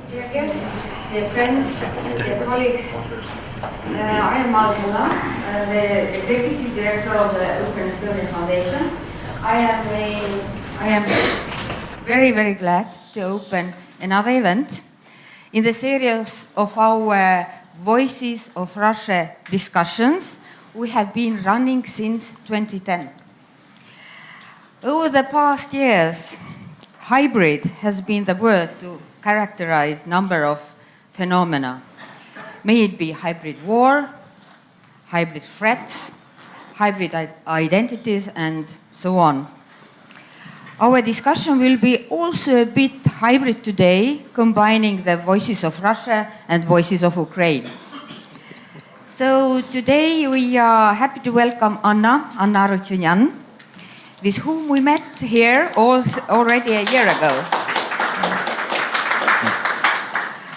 Dear guests, dear friends, dear colleagues, I am Malgola, the Executive Director of the Open Estonia Foundation. I am very, very glad to open another event in the series of our Voices of Russia discussions we have been running since 2010. Over the past years, hybrid has been the word to characterize a number of phenomena. May it be hybrid war, hybrid threats, hybrid identities, and so on. Our discussion will be also a bit hybrid today, combining the voices of Russia and voices of Ukraine. So today we are happy to welcome Anna Arutjunyan, with whom we met here already a year ago,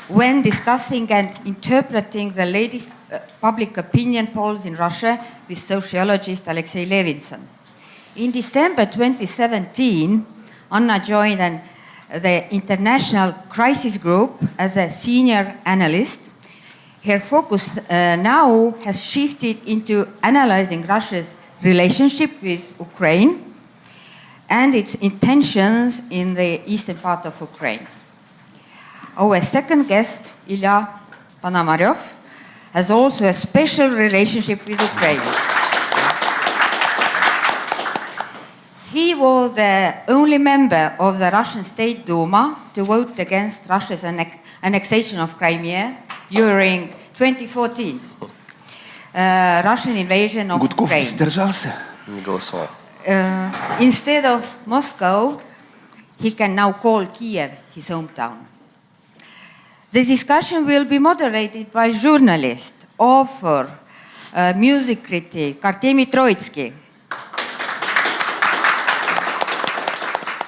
when discussing and interpreting the latest public opinion polls in Russia with sociologist Alexei Levinson. In December 2017, Anna joined the International Crisis Group as a senior analyst. Her focus now has shifted into analyzing Russia's relationship with Ukraine and its intentions in the eastern part of Ukraine. Our second guest, Ilya Ponomaryov, has also a special relationship with Ukraine. He was the only member of the Russian State Duma to vote against Russia's annexation of Crimea during 2014, Russian invasion of Ukraine. Instead of Moscow, he can now call Kiev his hometown. The discussion will be moderated by journalist, author, music critic Artemy Troitsky,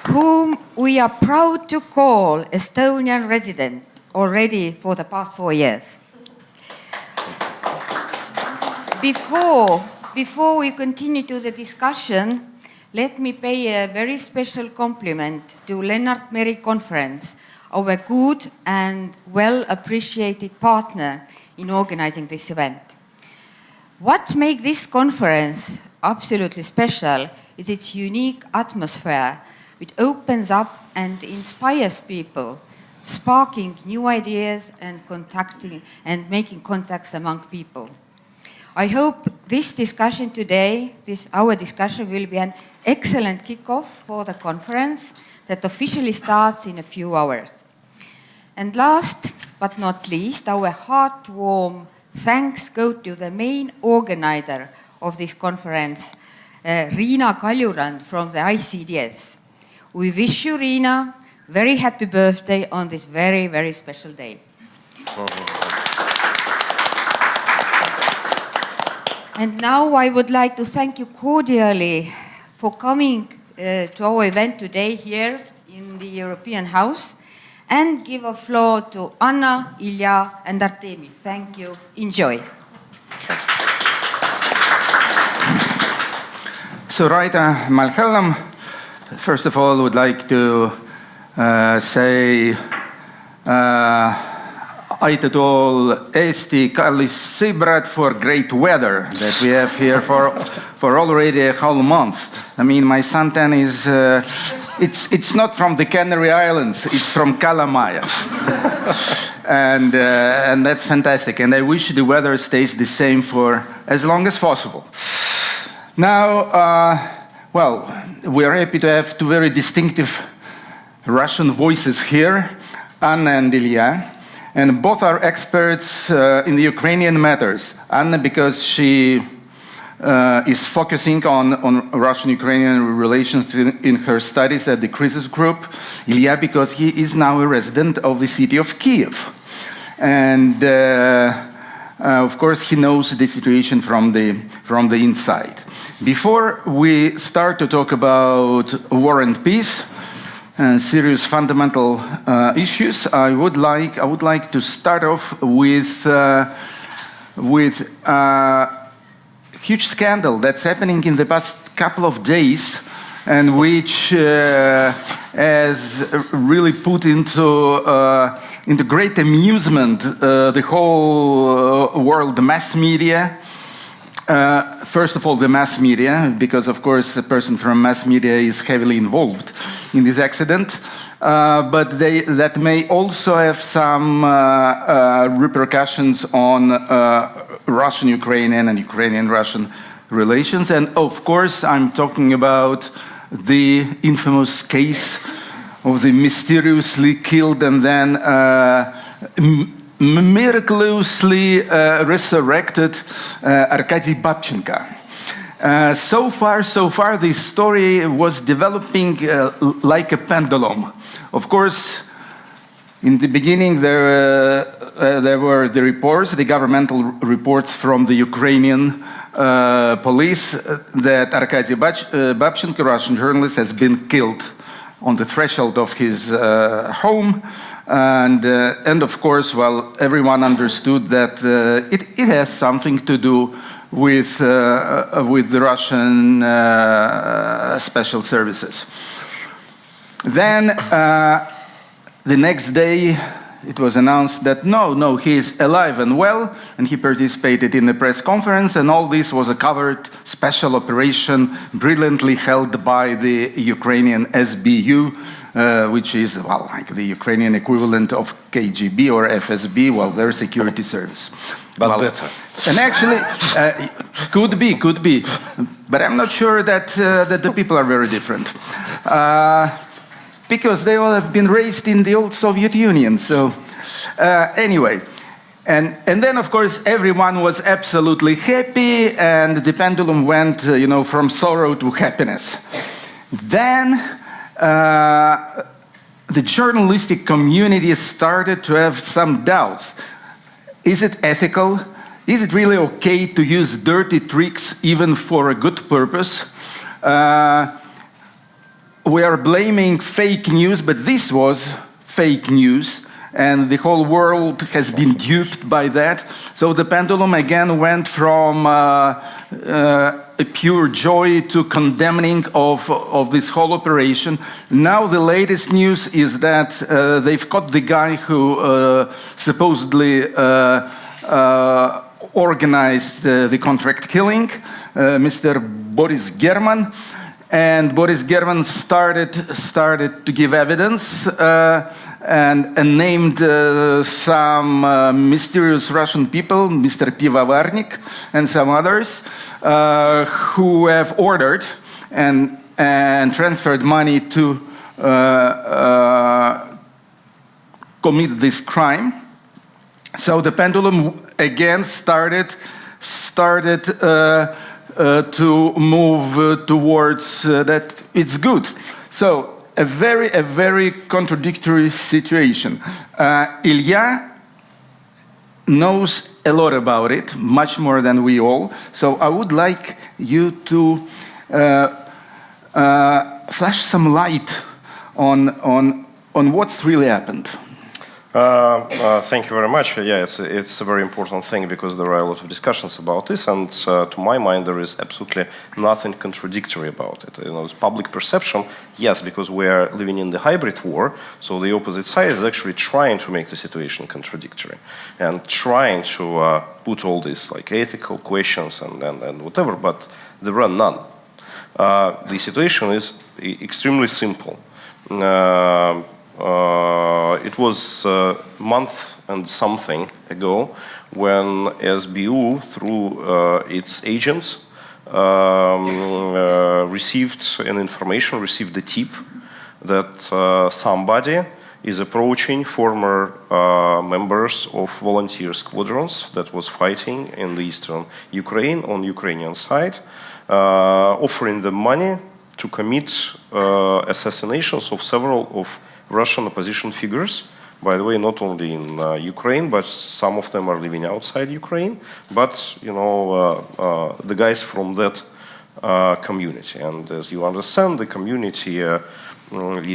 whom we are proud to call Estonian resident already for the past 4 years. Before we continue to the discussion, let me pay a very special compliment to Lennart Meri Conference, our good and well-appreciated partner in organizing this event. What makes this conference absolutely special is its unique atmosphere, which opens up and inspires people, sparking new ideas and making contacts among people. I hope this discussion today, our discussion, will be an excellent kickoff for the conference that officially starts in a few hours. And last but not least, our heartwarm thanks go to the main organizer of this conference, Riina Kaljurand from the ICDS. We wish you, Riina, very happy birthday on this very, very special day. And now I would like to thank you cordially for coming to our event today here in the European House, and give a floor to Anna, Ilya, and Artemy. Thank you. Enjoy. So, Raida Malhellam, first of all, would like to say aitäh to all Eesti kallis sõbrad for great weather that we have here for already a whole month. I mean, my suntan is, it's not from the Canary Islands, it's from Kalamaja. and that's fantastic. And I wish the weather stays the same for as long as possible. Now, well, we are happy to have two very distinctive Russian voices here, Anna and Ilya. And both are experts in the Ukrainian matters. Anna, because she is focusing on Russian-Ukrainian relations in her studies at the Crisis Group. Ilya, because he is now a resident of the city of Kiev. And of course, he knows the situation from the inside. Before we start to talk about war and peace, and serious fundamental issues, I would like to start off with a huge scandal that's happening in the past couple of days and which has really put into great amusement the whole world mass media. First of all, the mass media, because of course a person from mass media is heavily involved in this accident, but that may also have some repercussions on Russian-Ukrainian and Ukrainian-Russian relations. And of course, I'm talking about the infamous case of the mysteriously killed and then miraculously resurrected Arkady Babchenko. So far, this story was developing like a pendulum. Of course, in the beginning, there were the reports, the governmental reports from the Ukrainian police that Arkady Babchenko, Russian journalist, has been killed on the threshold of his home. And of course, well, everyone understood that it has something to do with the Russian special services. Then the next day, it was announced that no, he is alive and well, and he participated in the press conference, and all this was a covered special operation brilliantly held by the Ukrainian SBU, which is, well, like the Ukrainian equivalent of KGB or FSB, well, their security service. But well, better. And actually, could be, but I'm not sure that the people are very different. Because they all have been raised in the old Soviet Union. So anyway, and then of course everyone was absolutely happy, and the pendulum went, from sorrow to happiness. Then the journalistic community started to have some doubts. Is it ethical? Is it really okay to use dirty tricks even for a good purpose? We are blaming fake news, but this was fake news, and the whole world has been duped by that. So the pendulum again went from a pure joy to condemning of this whole operation. Now the latest news is that they've caught the guy who supposedly organized the contract killing, Mr. Boris German. And Boris German started to give evidence and named some mysterious Russian people, Mr. Pivovarnik and some others, who have ordered and transferred money to commit this crime. So the pendulum again started to move towards that it's good. So a very contradictory situation. Ilya knows a lot about it, much more than we all. So I would like you to flash some light on what's really happened. Thank you very much. Yeah, it's a very important thing because there are a lot of discussions about this, and to my mind, there is absolutely nothing contradictory about it. It's public perception, yes, because we are living in the hybrid war, so the opposite side is actually trying to make the situation contradictory and trying to put all these like ethical questions and whatever, but there are none. The situation is extremely simple. It was a month and something ago when SBU, through its agents, received a tip that somebody is approaching former members of volunteer squadrons that was fighting in the eastern Ukraine on Ukrainian side, offering them money to commit assassinations of several of Russian opposition figures, by the way, not only in Ukraine, but some of them are living outside Ukraine, but, the guys from that community. And as you understand, the community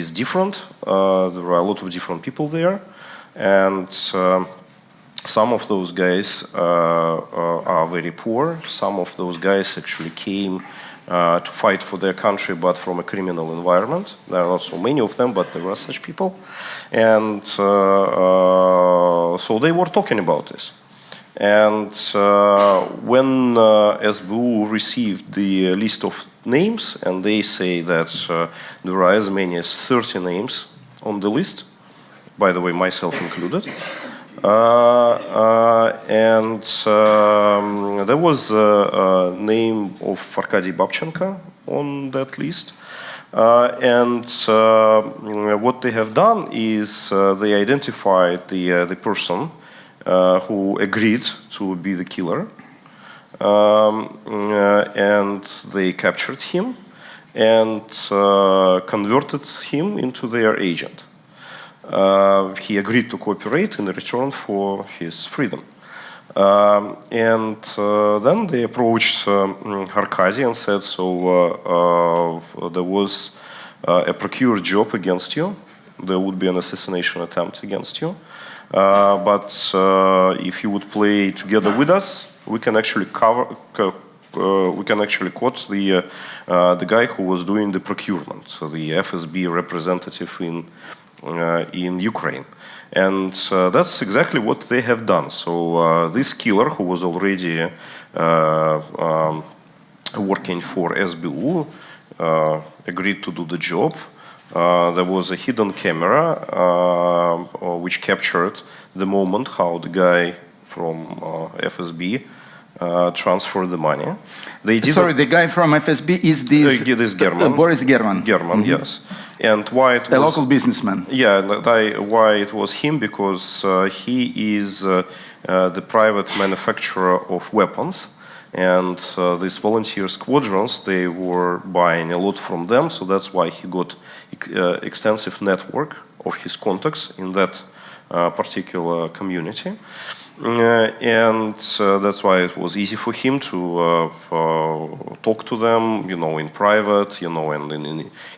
is different. There are a lot of different people there, and some of those guys are very poor. Some of those guys actually came to fight for their country, but from a criminal environment. There are not so many of them, but there were such people. And so they were talking about this. And when SBU received the list of names, and they say that there are as many as 30 names on the list, by the way, myself included, and there was a name of Arkady Babchenko on that list. And what they have done is they identified the person who agreed to be the killer, and they captured him and converted him into their agent. He agreed to cooperate in return for his freedom. And then they approached Arkady and said, so there was a procured job against you. There would be an assassination attempt against you. But if you would play together with us, we can actually quote the guy who was doing the procurement, so the FSB representative in Ukraine. And that's exactly what they have done. So this killer, who was already working for SBU, agreed to do the job. There was a hidden camera which captured the moment how the guy from FSB transferred the money. Sorry, the guy from FSB is this German. Boris German. German, yes. And why it was a local businessman. Yeah, why it was him, because he is the private manufacturer of weapons. And these volunteer squadrons, they were buying a lot from them, so that's why he got extensive network of his contacts in that particular community. And that's why it was easy for him to talk to them, in private, and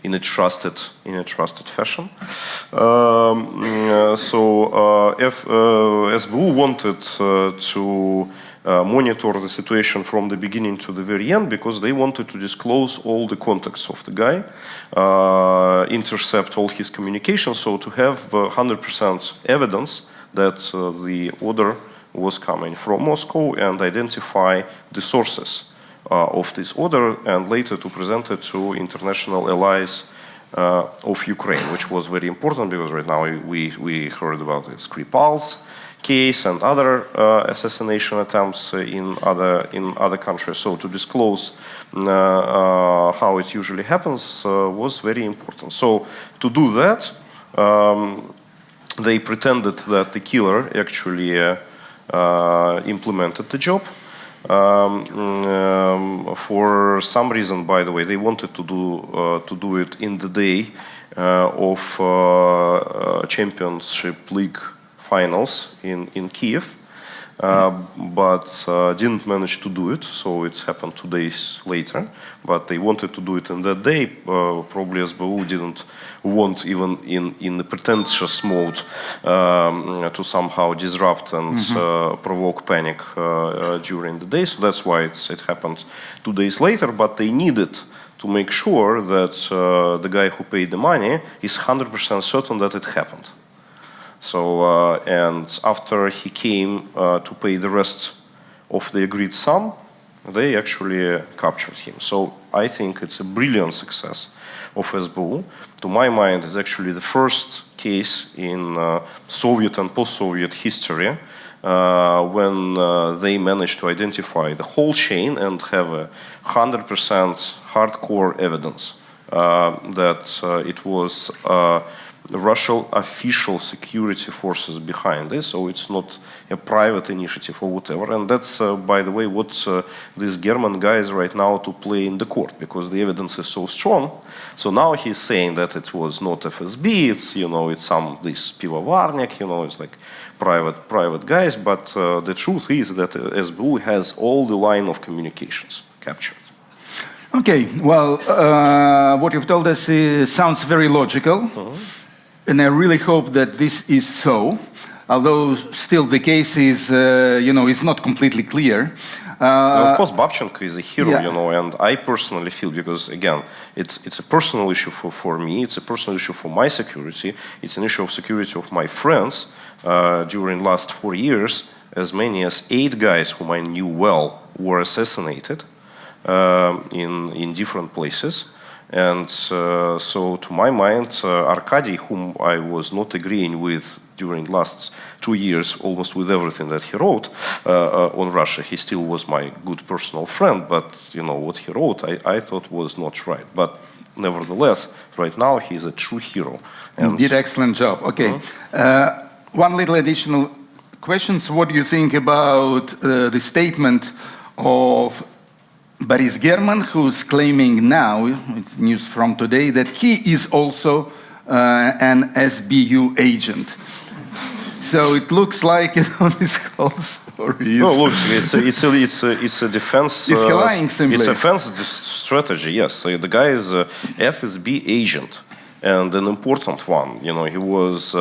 in a trusted fashion. So SBU wanted to monitor the situation from the beginning to the very end, because they wanted to disclose all the contacts of the guy, intercept all his communications, so to have 100% evidence that the order was coming from Moscow, and identify the sources of this order, and later to present it to international allies of Ukraine, which was very important, because right now we heard about the Skripal's case and other assassination attempts in other countries. So to disclose how it usually happens was very important. So to do that, they pretended that the killer actually implemented the job. For some reason, by the way, they wanted to do it in the day of Championship League finals in Kiev, but didn't manage to do it, so it's happened 2 days later. But they wanted to do it in that day. Probably SBU didn't want, even in the pretentious mode, to somehow disrupt and provoke panic during the day. So that's why it happened 2 days later. But they needed to make sure that the guy who paid the money is 100% certain that it happened. So, and after he came to pay the rest of the agreed sum, they actually captured him. So I think it's a brilliant success of SBU. To my mind, it's actually the first case in Soviet and post-Soviet history when they managed to identify the whole chain and have a 100% hardcore evidence that it was Russian official security forces behind this, so it's not a private initiative or whatever. And that's, by the way, what this German guy is right now to play in the court, because the evidence is so strong. So now he's saying that it was not FSB, it's it's this Pivovarnik, it's like private guys. But the truth is that SBU has all the line of communications captured. Okay, well, what you've told us sounds very logical. And I really hope that this is so. although still the case is, is not completely clear. Of course, Babchenko is a hero, Yeah. and I personally feel, because again, it's a personal issue for me, it's a personal issue for my security, it's an issue of security of my friends. During last 4 years, as many as 8 guys whom I knew well were assassinated in different places. And so to my mind, Arkady, whom I was not agreeing with during last 2 years, almost with everything that he wrote on Russia, he still was my good personal friend, but what he wrote I thought was not right. But nevertheless, right now he is a true hero. And he did excellent job. Okay. One little additional questions. What do you think about the statement of Boris German, who's claiming now, it's news from today, that he is also an SBU agent? So it looks like this whole story is... No, look, it's a defense... It's lying simply. It's a defense strategy, yes. So the guy is a FSB agent, and an important one. He was,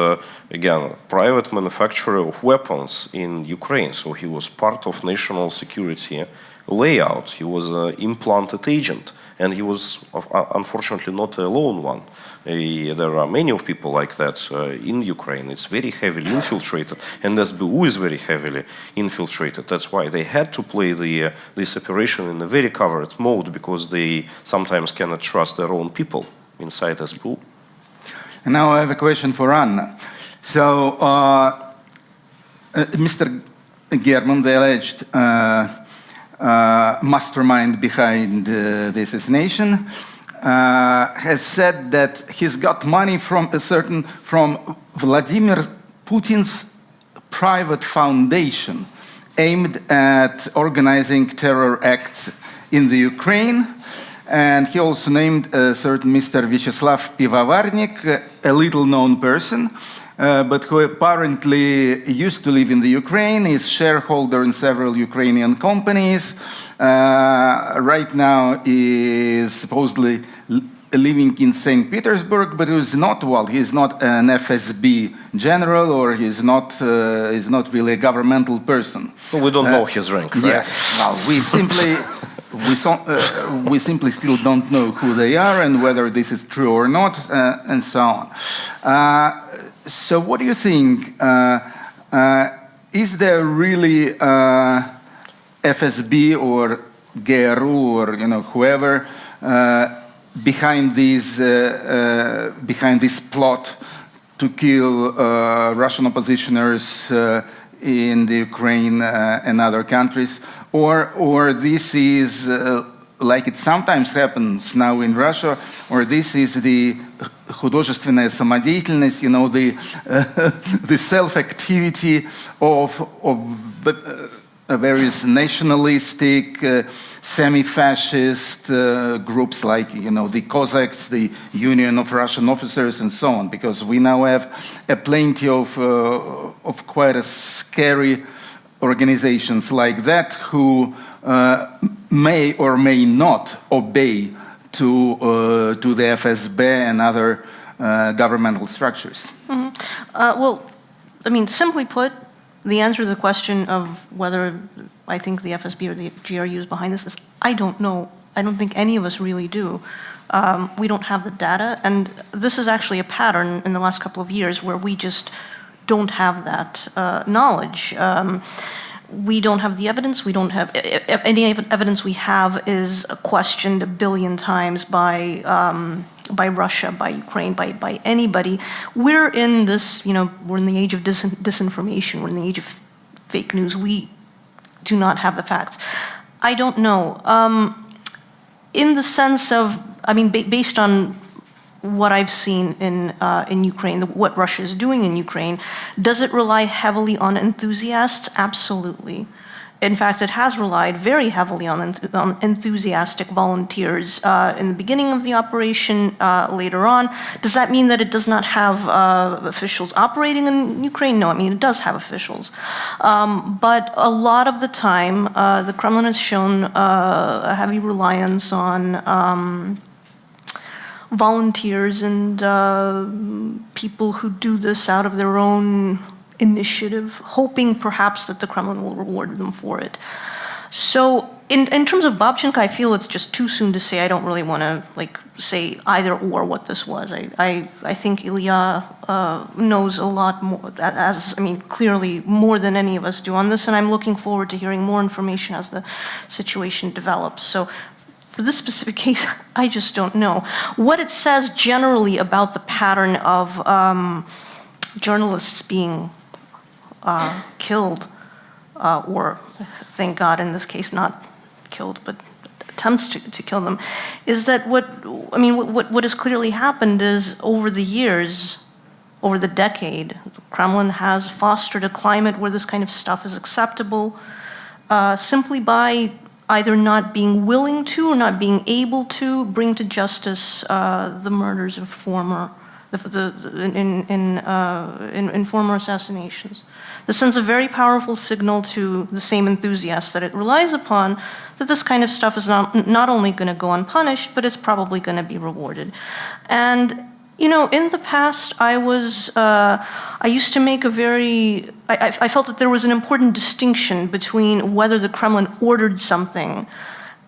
again, a private manufacturer of weapons in Ukraine, so he was part of national security layout. He was an implanted agent, and he was unfortunately not the alone one. There are many of people like that in Ukraine. It's very heavily infiltrated, and SBU is very heavily infiltrated. That's why they had to play this operation in a very covert mode, because they sometimes cannot trust their own people inside SBU. And now I have a question for Anna. So, Mr. German, the alleged mastermind behind the assassination, has said that he's got money from Vladimir Putin's private foundation aimed at organizing terror acts in the Ukraine. And he also named a certain Mr. Vyacheslav Pivovarnik, a little-known person, but who apparently used to live in the Ukraine, is shareholder in several Ukrainian companies, right now is supposedly living in St. Petersburg, but he's not an FSB general, or he's not really a governmental person. Well, we don't know his rank, right? Yes, well, we simply still don't know who they are and whether this is true or not, and so on. So what do you think? Is there really FSB or GRU or whoever behind this plot to kill Russian oppositioners in the Ukraine and other countries, or this is like it sometimes happens now in Russia, or this is the художественная самодеятельность, the self-activity of various nationalistic, semi-fascist groups like, the Cossacks, the Union of Russian Officers, and so on, because we now have a plenty of quite a scary organizations like that who may or may not obey to the FSB and other governmental structures. Mm-hmm. Well, I mean, simply put, the answer to the question of whether I think the FSB or the GRU is behind this is, I don't know. I don't think any of us really do. We don't have the data, and this is actually a pattern in the last couple of years where we just don't have that knowledge. We don't have the evidence. We don't have any evidence we have is questioned 1 billion times by Russia, by Ukraine, by anybody. We're in this, we're in the age of disinformation. We're in the age of fake news. We do not have the facts. I don't know. In the sense of, based on what I've seen in Ukraine, what Russia is doing in Ukraine, does it rely heavily on enthusiasts? Absolutely. In fact, it has relied very heavily on enthusiastic volunteers in the beginning of the operation, later on. Does that mean that it does not have officials operating in Ukraine? No, it does have officials. But a lot of the time, the Kremlin has shown a heavy reliance on volunteers and people who do this out of their own initiative, hoping perhaps that the Kremlin will reward them for it. So in terms of Babchenko, I feel it's just too soon to say. I don't really want to say either or what this was. I think Ilya knows a lot more, clearly more than any of us do on this, and I'm looking forward to hearing more information as the situation develops. So for this specific case, I just don't know. What it says generally about the pattern of journalists being killed, or thank God in this case not killed, but attempts to kill them, is that what has clearly happened is over the years, over the decade, the Kremlin has fostered a climate where this kind of stuff is acceptable simply by either not being willing to or not being able to bring to justice the murders of former assassinations. This sends a very powerful signal to the same enthusiasts that it relies upon, that this kind of stuff is not only going to go unpunished, but it's probably going to be rewarded. And in the past, I used to make I felt that there was an important distinction between whether the Kremlin ordered something,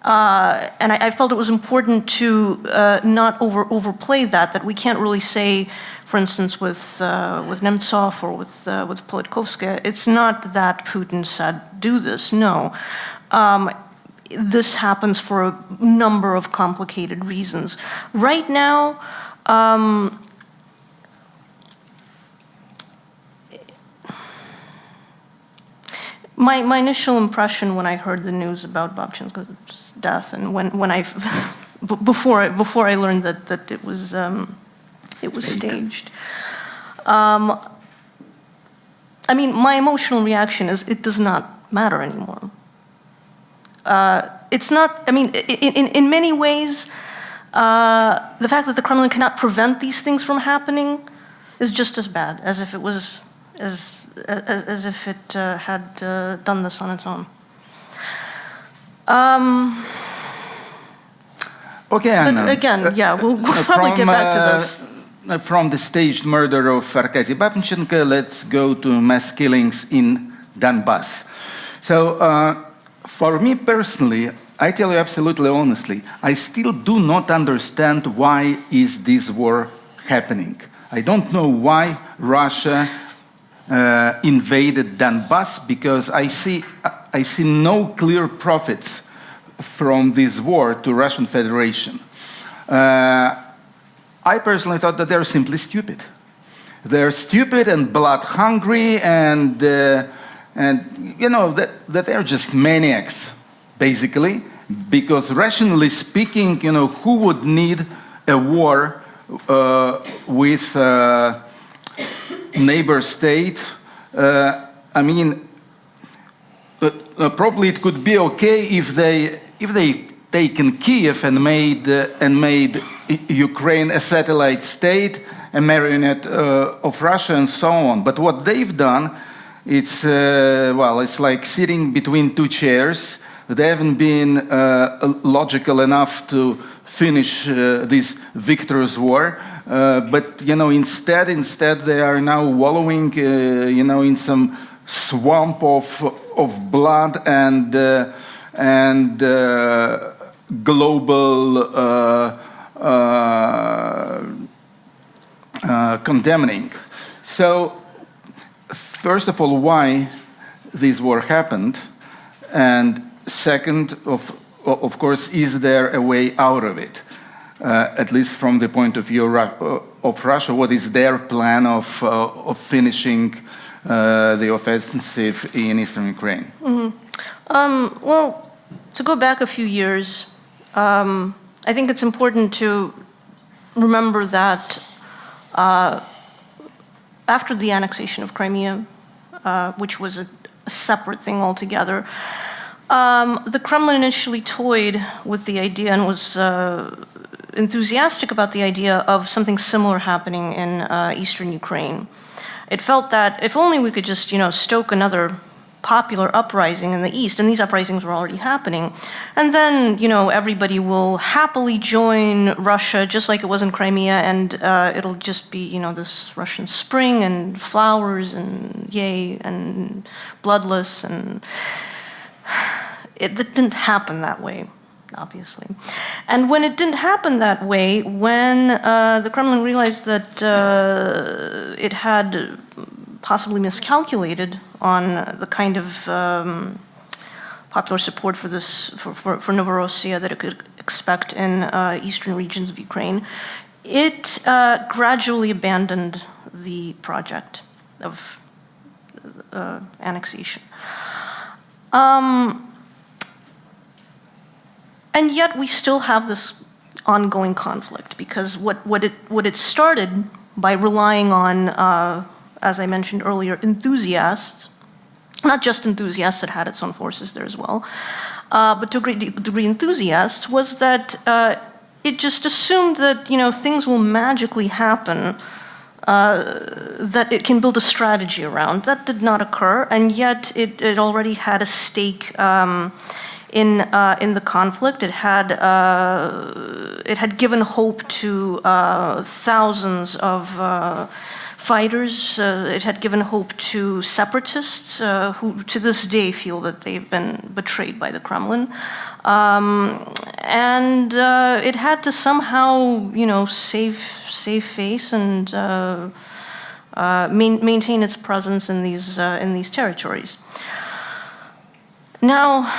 and I felt it was important to not overplay that we can't really say, for instance, with Nemtsov or with Politkovskaya, it's not that Putin said, do this, no. This happens for a number of complicated reasons. Right now, my initial impression when I heard the news about Babchenko's death, and before I learned that it was staged, my emotional reaction is it does not matter anymore. It's not. In many ways. The fact that the Kremlin cannot prevent these things from happening is just as bad as if it was as if it had done this on its own. Okay, Anna. But again, yeah, we'll probably get back to this. From the staged murder of Arkady Babchenko, let's go to mass killings in Donbass. So, for me personally, I tell you absolutely honestly, I still do not understand why is this war happening. I don't know why Russia invaded Donbass, because I see no clear profits from this war to Russian Federation. I personally thought that they're simply stupid. They're stupid and blood hungry, and that they're just maniacs, basically. Because rationally speaking, who would need a war with neighbor state? Probably it could be okay if they taken Kiev and made Ukraine a satellite state, a marionette of Russia, and so on. But what they've done, it's like sitting between two chairs. They haven't been logical enough to finish this victorious war, but instead they are now wallowing, in some swamp of blood and global condemning. So, first of all, why this war happened, and second, of course, is there a way out of it? At least from the point of view of Russia, what is their plan of finishing the offensive in eastern Ukraine? Mm-hmm. Well, to go back a few years, I think it's important to remember that after the annexation of Crimea, which was a separate thing altogether, the Kremlin initially toyed with the idea and was enthusiastic about the idea of something similar happening in eastern Ukraine. It felt that if only we could just, stoke another popular uprising in the East, and these uprisings were already happening. And then, everybody will happily join Russia, just like it was in Crimea, and it'll just be, this Russian spring and flowers and yay and bloodless, and it didn't happen that way, obviously. And when it didn't happen that way, when the Kremlin realized that it had possibly miscalculated on the kind of popular support for for Novorossiya that it could expect in eastern regions of Ukraine, it gradually abandoned the project of annexation. And yet we still have this ongoing conflict, because what it started by relying on, as I mentioned earlier, enthusiasts, not just enthusiasts that had its own forces there as well, but to a great degree enthusiasts, was that it just assumed that things will magically happen, that it can build a strategy around. That did not occur, and yet it already had a stake in the conflict. It had given hope to thousands of fighters. It had given hope to separatists who to this day feel that they've been betrayed by the Kremlin. And it had to somehow, save face and maintain its presence in these territories. Now,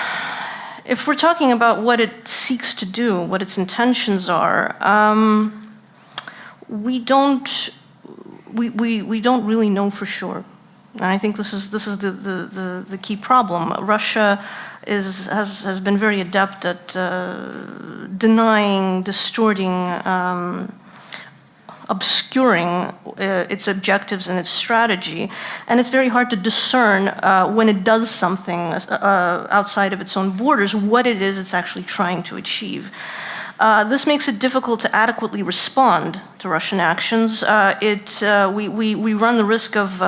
if we're talking about what it seeks to do, what its intentions are, we don't really know for sure. And I think this is the key problem. Russia has been very adept at denying, distorting, obscuring its objectives and its strategy, and it's very hard to discern when it does something outside of its own borders, what it is it's actually trying to achieve. This makes it difficult to adequately respond to Russian actions. We run the risk of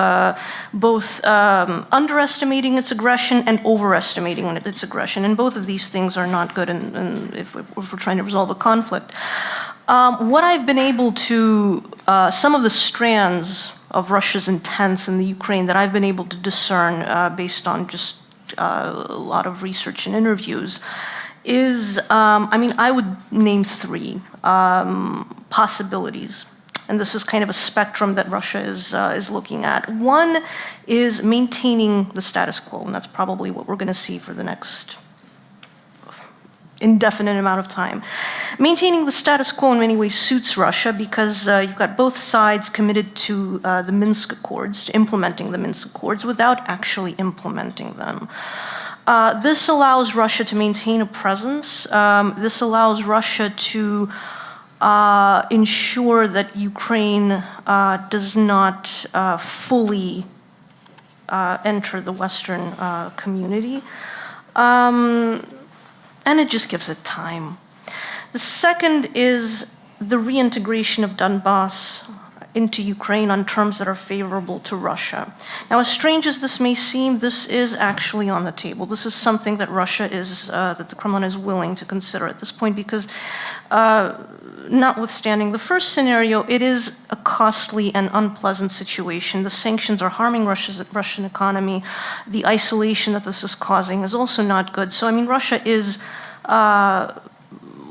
both underestimating its aggression and overestimating its aggression, and both of these things are not good if we're trying to resolve a conflict. What I've been able to, some of the strands of Russia's intents in the Ukraine that I've been able to discern based on just a lot of research and interviews is, I would name three possibilities. And this is kind of a spectrum that Russia is looking at. One is maintaining the status quo, and that's probably what we're going to see for the next indefinite amount of time. Maintaining the status quo in many ways suits Russia because you've got both sides committed to the Minsk Accords, to implementing the Minsk Accords without actually implementing them. This allows Russia to maintain a presence. This allows Russia to ensure that Ukraine does not fully enter the Western community. And it just gives it time. The second is the reintegration of Donbass into Ukraine on terms that are favorable to Russia. Now, as strange as this may seem, this is actually on the table. This is something that Russia is, that the Kremlin is willing to consider at this point because, notwithstanding the first scenario, it is a costly and unpleasant situation. The sanctions are harming Russian economy. The isolation that this is causing is also not good. So, Russia is,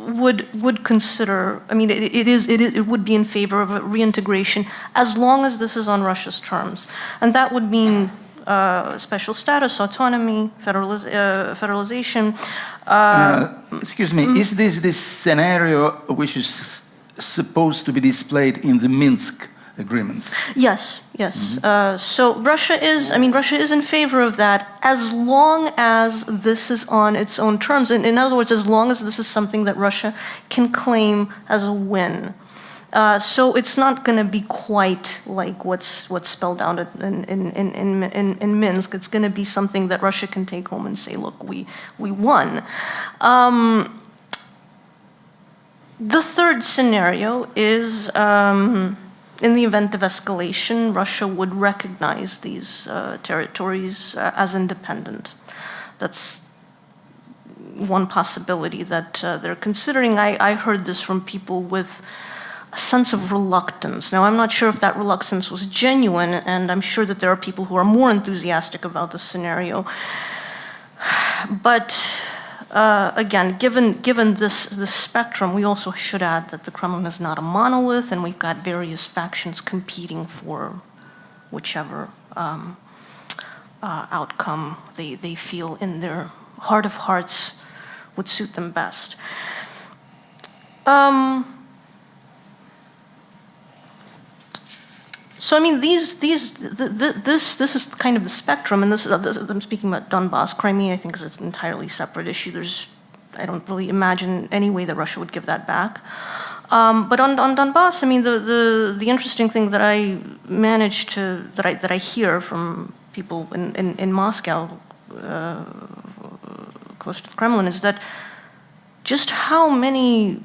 would consider, it would be in favor of a reintegration as long as this is on Russia's terms. And that would mean special status, autonomy, federalization. Excuse me, is this scenario which is supposed to be displayed in the Minsk agreements? Yes. So Russia is in favor of that as long as this is on its own terms. And in other words, as long as this is something that Russia can claim as a win. So it's not going to be quite like what's spelled out in Minsk. It's going to be something that Russia can take home and say, look, we won. The third scenario is in the event of escalation, Russia would recognize these territories as independent. That's one possibility that they're considering. I heard this from people with a sense of reluctance. Now, I'm not sure if that reluctance was genuine, and I'm sure that there are people who are more enthusiastic about this scenario. But again, given this spectrum, we also should add that the Kremlin is not a monolith, and we've got various factions competing for whichever outcome they feel in their heart of hearts would suit them best. So I mean, this is kind of the spectrum, and this I'm speaking about Donbass. Crimea, I think, is an entirely separate issue. I don't really imagine any way that Russia would give that back. But on Donbass, I mean, the interesting thing that I managed to that I hear from people in Moscow, close to the Kremlin, is that just how many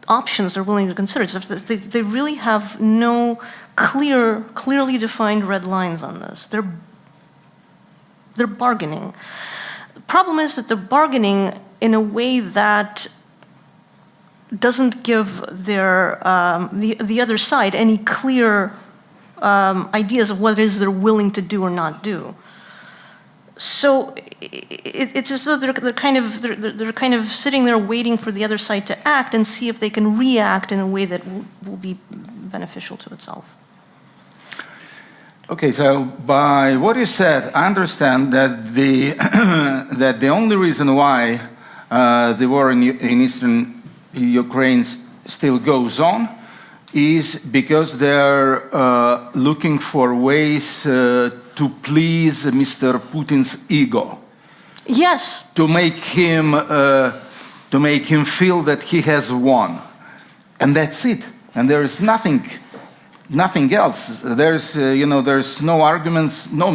options they're willing to consider. They really have no clearly defined red lines on this. They're bargaining. The problem is that they're bargaining in a way that doesn't give their the other side any clear ideas of what it is they're willing to do or not do. So it's as though they're kind of sitting there waiting for the other side to act and see if they can react in a way that will be beneficial to itself. Okay, so by what you said, I understand that the only reason why the war in eastern Ukraine still goes on is because they're looking for ways to please Mr. Putin's ego. Yes. To make him feel that he has won, and that's it. And there is nothing else. There's no arguments, no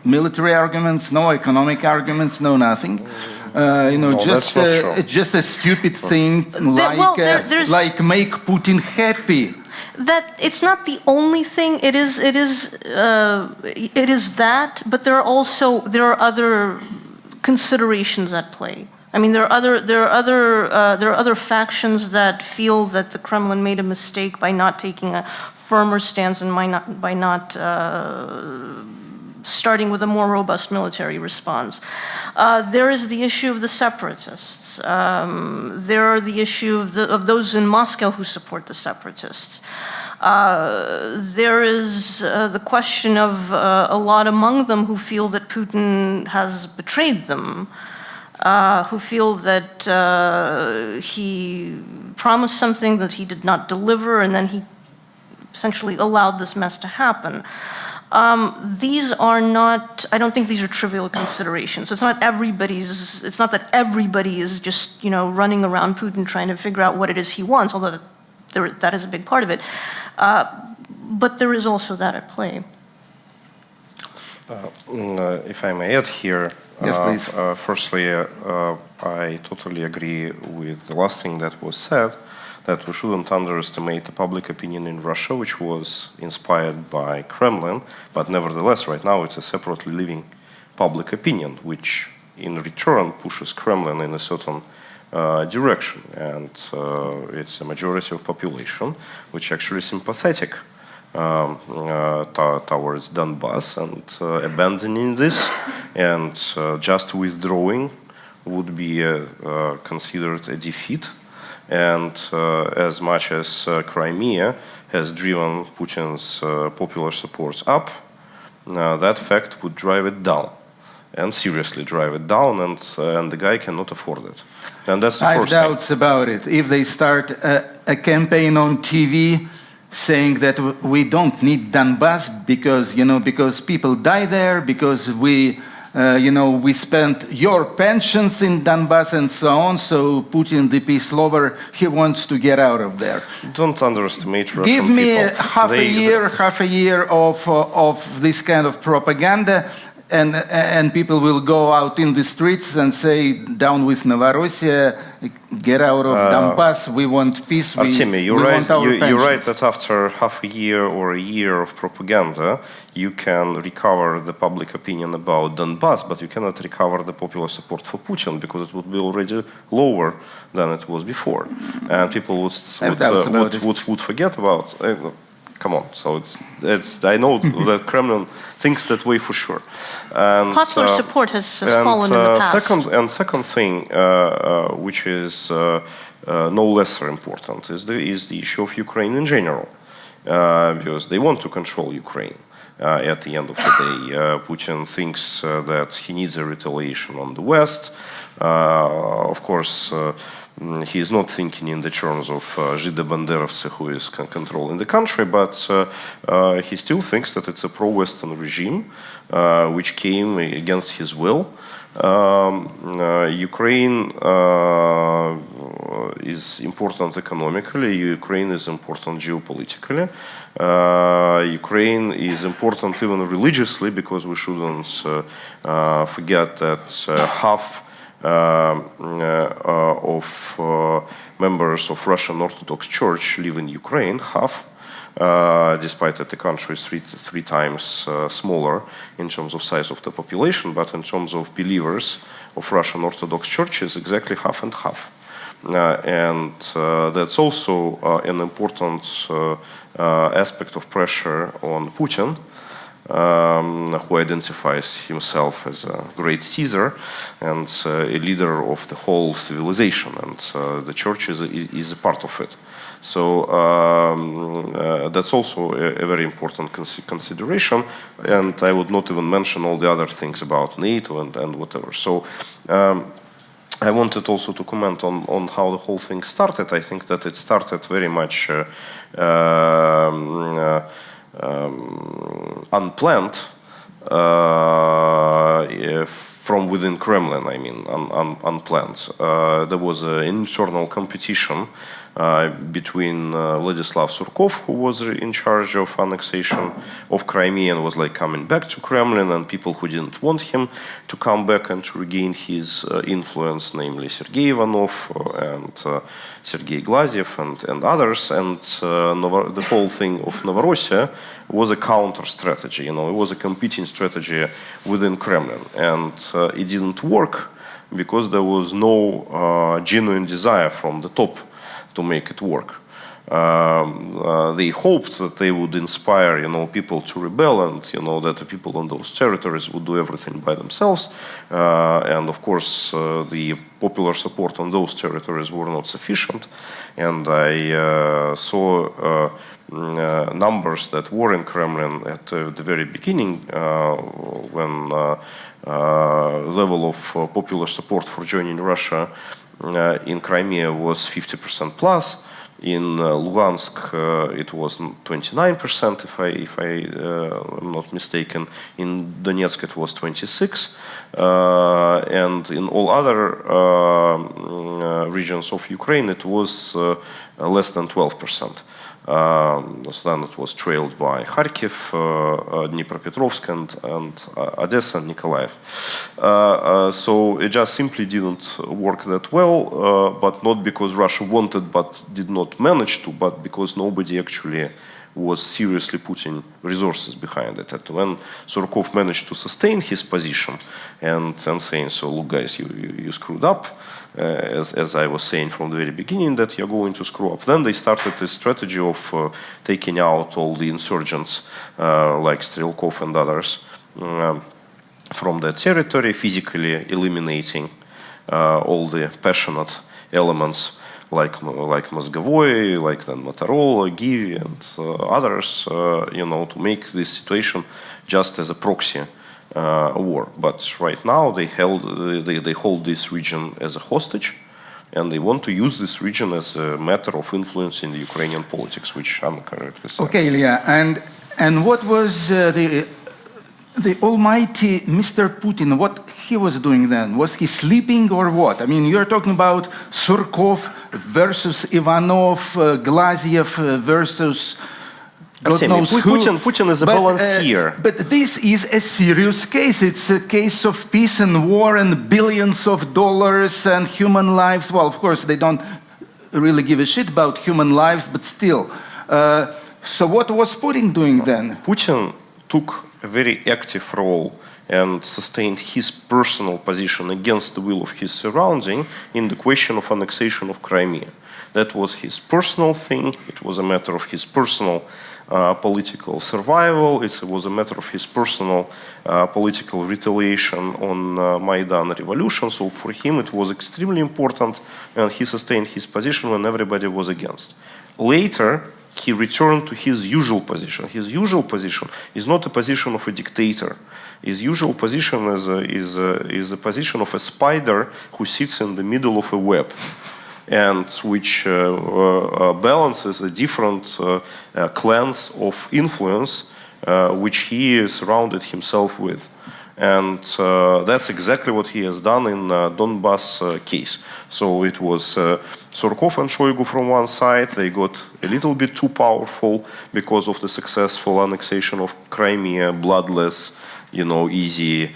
military arguments, no economic arguments, no nothing. Just a stupid thing like make Putin happy. That it's not the only thing. It is that, but there are other considerations at play. I mean, there are other factions that feel that the Kremlin made a mistake by not taking a firmer stance and by not starting with a more robust military response. There is the issue of the separatists. There are the issue of those in Moscow who support the separatists. There is the question of a lot among them who feel that Putin has betrayed them, who feel that he promised something that he did not deliver, and then he essentially allowed this mess to happen. These are not, I don't think these are trivial considerations. So it's not that everybody is just, running around Putin trying to figure out what it is he wants, although that is a big part of it. But there is also that at play. If I may add here, yes, please. Firstly, I totally agree with the last thing that was said, that we shouldn't underestimate the public opinion in Russia, which was inspired by Kremlin, but nevertheless, right now it's a separately living public opinion, which in return pushes Kremlin in a certain direction, and it's a majority of population which actually is sympathetic towards Donbass, and abandoning this and just withdrawing would be considered a defeat. And as much as Crimea has driven Putin's popular support up, that fact would drive it down, and seriously drive it down, and the guy cannot afford it. And that's the I have first thing. doubts about it. If they start a campaign on TV saying that we don't need Donbass because people die there, because we spent your pensions in Donbass and so on, so Putin, the peace lover, he wants to get out of there. Don't underestimate Russian Give me people. half a year of this kind of propaganda, and people will go out in the streets and say, down with Novorossiya, get out of Donbass, we want peace, Artemy, we want our pensions. you're right that after half a year or a year of propaganda, you can recover the public opinion about Donbass, but you cannot recover the popular support for Putin because it would be already lower than it was before. And people would forget about come on, so it's I know that Kremlin thinks that way for sure. And, popular support has fallen in the past. Second thing, which is no lesser important, is the issue of Ukraine in general, because they want to control Ukraine. At the end of the day, Putin thinks that he needs a retaliation on the West. Of course, he is not thinking in the terms of Żydo-Banderovцы who is controlling the country, but he still thinks that it's a pro-Western regime which came against his will. Ukraine is important economically, Ukraine is important geopolitically, Ukraine is important even religiously, because we shouldn't forget that half of members of Russian Orthodox Church live in Ukraine, half, despite that the country is three times smaller in terms of size of the population, but in terms of believers of Russian Orthodox Church is exactly half and half. And that's also an important aspect of pressure on Putin, who identifies himself as a great Caesar and a leader of the whole civilization, and the church is a part of it. So that's also a very important consideration, and I would not even mention all the other things about NATO and whatever. So I wanted also to comment on how the whole thing started. I think that it started very much unplanned from within Kremlin, I mean, unplanned. There was an internal competition between Vladislav Surkov, who was in charge of annexation of Crimea and was like coming back to Kremlin, and people who didn't want him to come back and to regain his influence, namely Sergei Ivanov and Sergei Glaziev and others. And the whole thing of Novorossiya was a counter strategy. It was a competing strategy within Kremlin, and it didn't work because there was no genuine desire from the top to make it work. They hoped that they would inspire, people to rebel, and that the people on those territories would do everything by themselves. And of course, the popular support on those territories were not sufficient. And I saw numbers that were in Kremlin at the very beginning, when level of popular support for joining Russia in Crimea was 50% plus. In Lugansk, it was 29%, if I am not mistaken. In Donetsk, it was 26%, and in all other regions of Ukraine, it was less than 12%. So then it was trailed by Kharkiv, Dnipropetrovsk, and Odessa, and Nikolaev. So it just simply didn't work that well, but not because Russia wanted but did not manage to, but because nobody actually was seriously putting resources behind it. And when Surkov managed to sustain his position and saying, so look guys, you screwed up, as I was saying from the very beginning that you're going to screw up, then they started this strategy of taking out all the insurgents like Strelkov and others from the territory, physically eliminating all the passionate elements like Mozgovoy, like then Motorola, Givi, and others, to make this situation just as a proxy war. But right now they hold this region as a hostage, and they want to use this region as a matter of influence in the Ukrainian politics, which I'm correctly saying. Okay, Ilya, and what was the almighty Mr. Putin, what he was doing then? Was he sleeping or what? I mean, you're talking about Surkov versus Ivanov, Glaziev versus God Artemy, knows who. Putin is a balancer. But this is a serious case. It's a case of peace and war and billions of dollars and human lives. Well, of course, they don't really give a shit about human lives, but still. So what was Putin doing then? Putin took a very active role and sustained his personal position against the will of his surrounding in the question of annexation of Crimea. That was his personal thing. It was a matter of his personal political survival. It was a matter of his personal political retaliation on Maidan revolution. So for him it was extremely important, and he sustained his position when everybody was against. Later, he returned to his usual position. His usual position is not a position of a dictator. His usual position is a position of a spider who sits in the middle of a web, and which balances the different clans of influence which he surrounded himself with. And that's exactly what he has done in Donbass case. So it was Surkov and Shoigu from one side. They got a little bit too powerful because of the successful annexation of Crimea, bloodless, easy,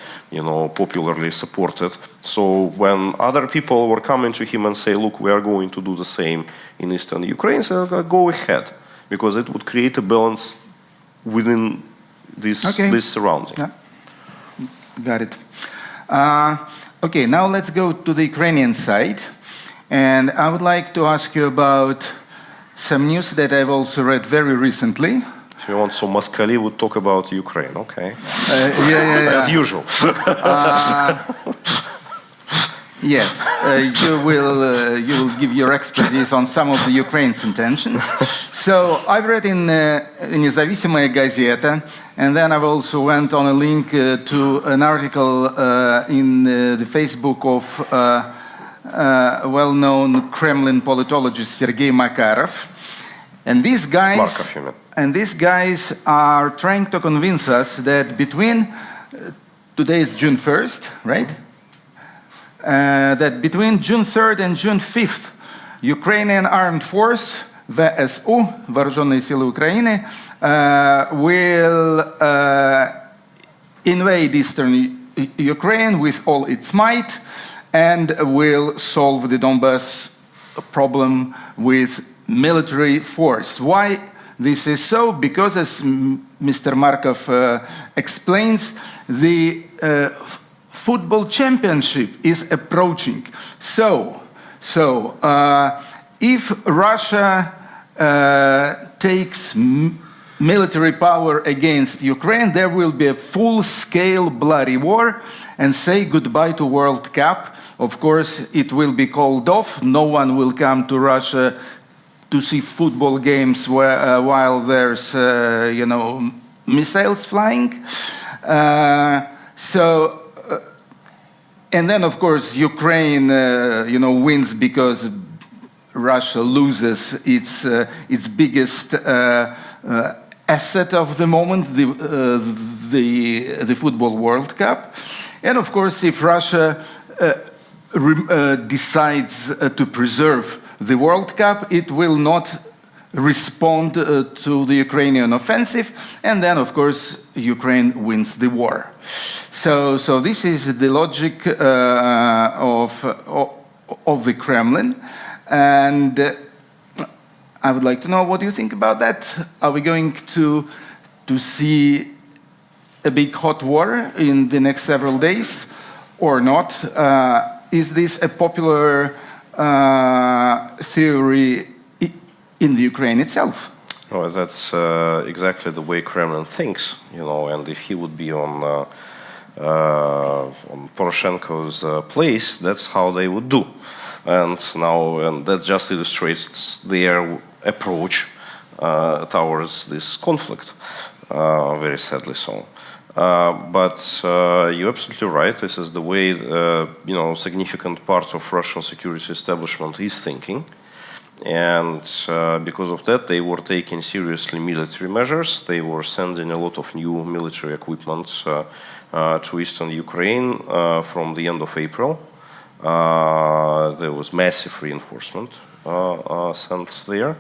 popularly supported. So when other people were coming to him and say, look, we are going to do the same in eastern Ukraine, so go ahead, because it would create a balance within this surrounding. Yeah. Got it. Okay, now let's go to the Ukrainian side. And I would like to ask you about some news that I've also read very recently. If you want, so Moskali would talk about Ukraine, okay? Yeah. As usual. Yes, you will give your expertise on some of the Ukraine's intentions. So I've read in Независимая газета, and then I've also went on a link to an article in the Facebook of well-known Kremlin politologist Sergei Makarov. And these guys are trying to convince us that between today is June 1st, right? That between June 3rd and June 5th, Ukrainian armed force, VSU, Вооруженные силы Украины, will invade eastern Ukraine with all its might and will solve the Donbass problem with military force. Why this is so? Because, as Mr. Markov explains, the football championship is approaching. So if Russia takes military power against Ukraine, there will be a full-scale bloody war, and say goodbye to World Cup. Of course, it will be called off. No one will come to Russia to see football games while there's, missiles flying. And then, of course, Ukraine, wins because Russia loses its biggest asset of the moment, the football World Cup. And of course, if Russia decides to preserve the World Cup, it will not respond to the Ukrainian offensive, and then, of course, Ukraine wins the war. So this is the logic of the Kremlin, and I would like to know, what do you think about that? Are we going to see a big hot war in the next several days or not? Is this a popular theory in the Ukraine itself? Well, that's exactly the way Kremlin thinks, and if he would be on Poroshenko's place, that's how they would do. And that just illustrates their approach towards this conflict, very sadly so. But you're absolutely right. This is the way, significant part of Russian security establishment is thinking. And because of that, they were taking seriously military measures. They were sending a lot of new military equipment to eastern Ukraine from the end of April. There was massive reinforcement sent there.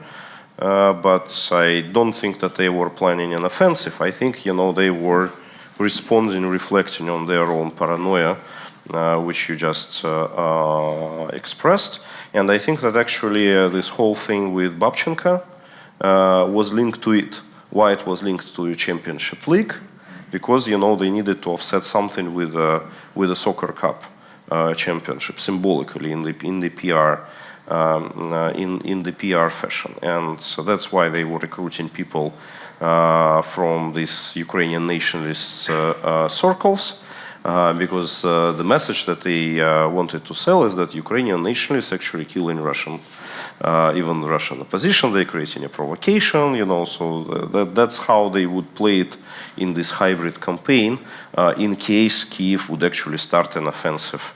but I don't think that they were planning an offensive. I think, they were responding, reflecting on their own paranoia, which you just expressed. And I think that actually this whole thing with Babchenko was linked to it. Why it was linked to a championship league? Because, they needed to offset something with a soccer cup championship symbolically in the PR. In the PR fashion, and so that's why they were recruiting people from these Ukrainian nationalist circles, because the message that they wanted to sell is that Ukrainian nationalists actually killing Russian, even Russian opposition. They're creating a provocation, so that's how they would play it in this hybrid campaign in case Kyiv would actually start an offensive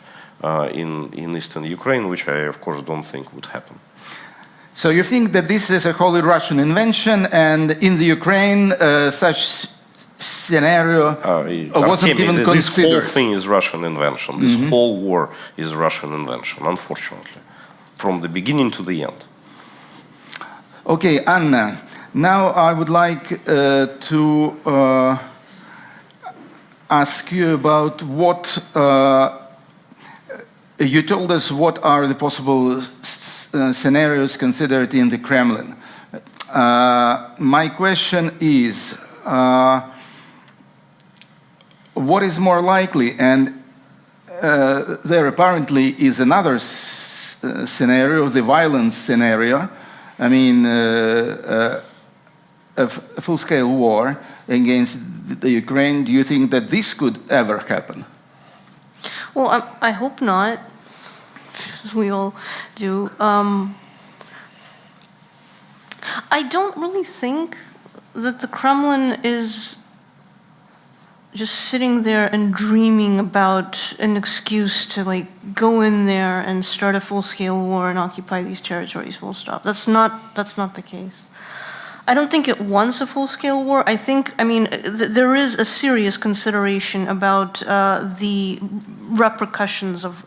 in eastern Ukraine, which I, of course, don't think would happen. So you think that this is a wholly Russian invention, and in the Ukraine, such scenario wasn't even considered? This whole thing is Russian invention. This whole war is Russian invention, unfortunately, from the beginning to the end. Okay, Anna, now I would like to ask you about what you told us what are the possible scenarios considered in the Kremlin. My question is, what is more likely? And there apparently is another scenario, the violence scenario. I mean, a full-scale war against the Ukraine. Do you think that this could ever happen? Well, I hope not. We all do. I don't really think that the Kremlin is just sitting there and dreaming about an excuse to go in there and start a full-scale war and occupy these territories full stop. That's not the case. I don't think it wants a full-scale war. I mean, there is a serious consideration about the repercussions of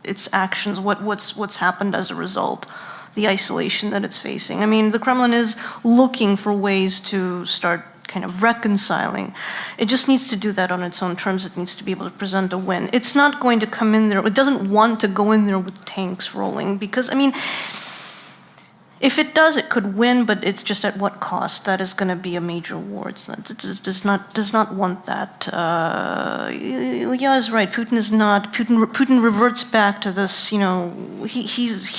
its actions, what's happened as a result, the isolation that it's facing. I mean, the Kremlin is looking for ways to start kind of reconciling. It just needs to do that on its own terms. It needs to be able to present a win. It's not going to come in there. It doesn't want to go in there with tanks rolling because, I mean, if it does, it could win, but it's just at what cost? That is going to be a major war. It does not want that. Yeah, is right. Putin is not. Putin reverts back to this. He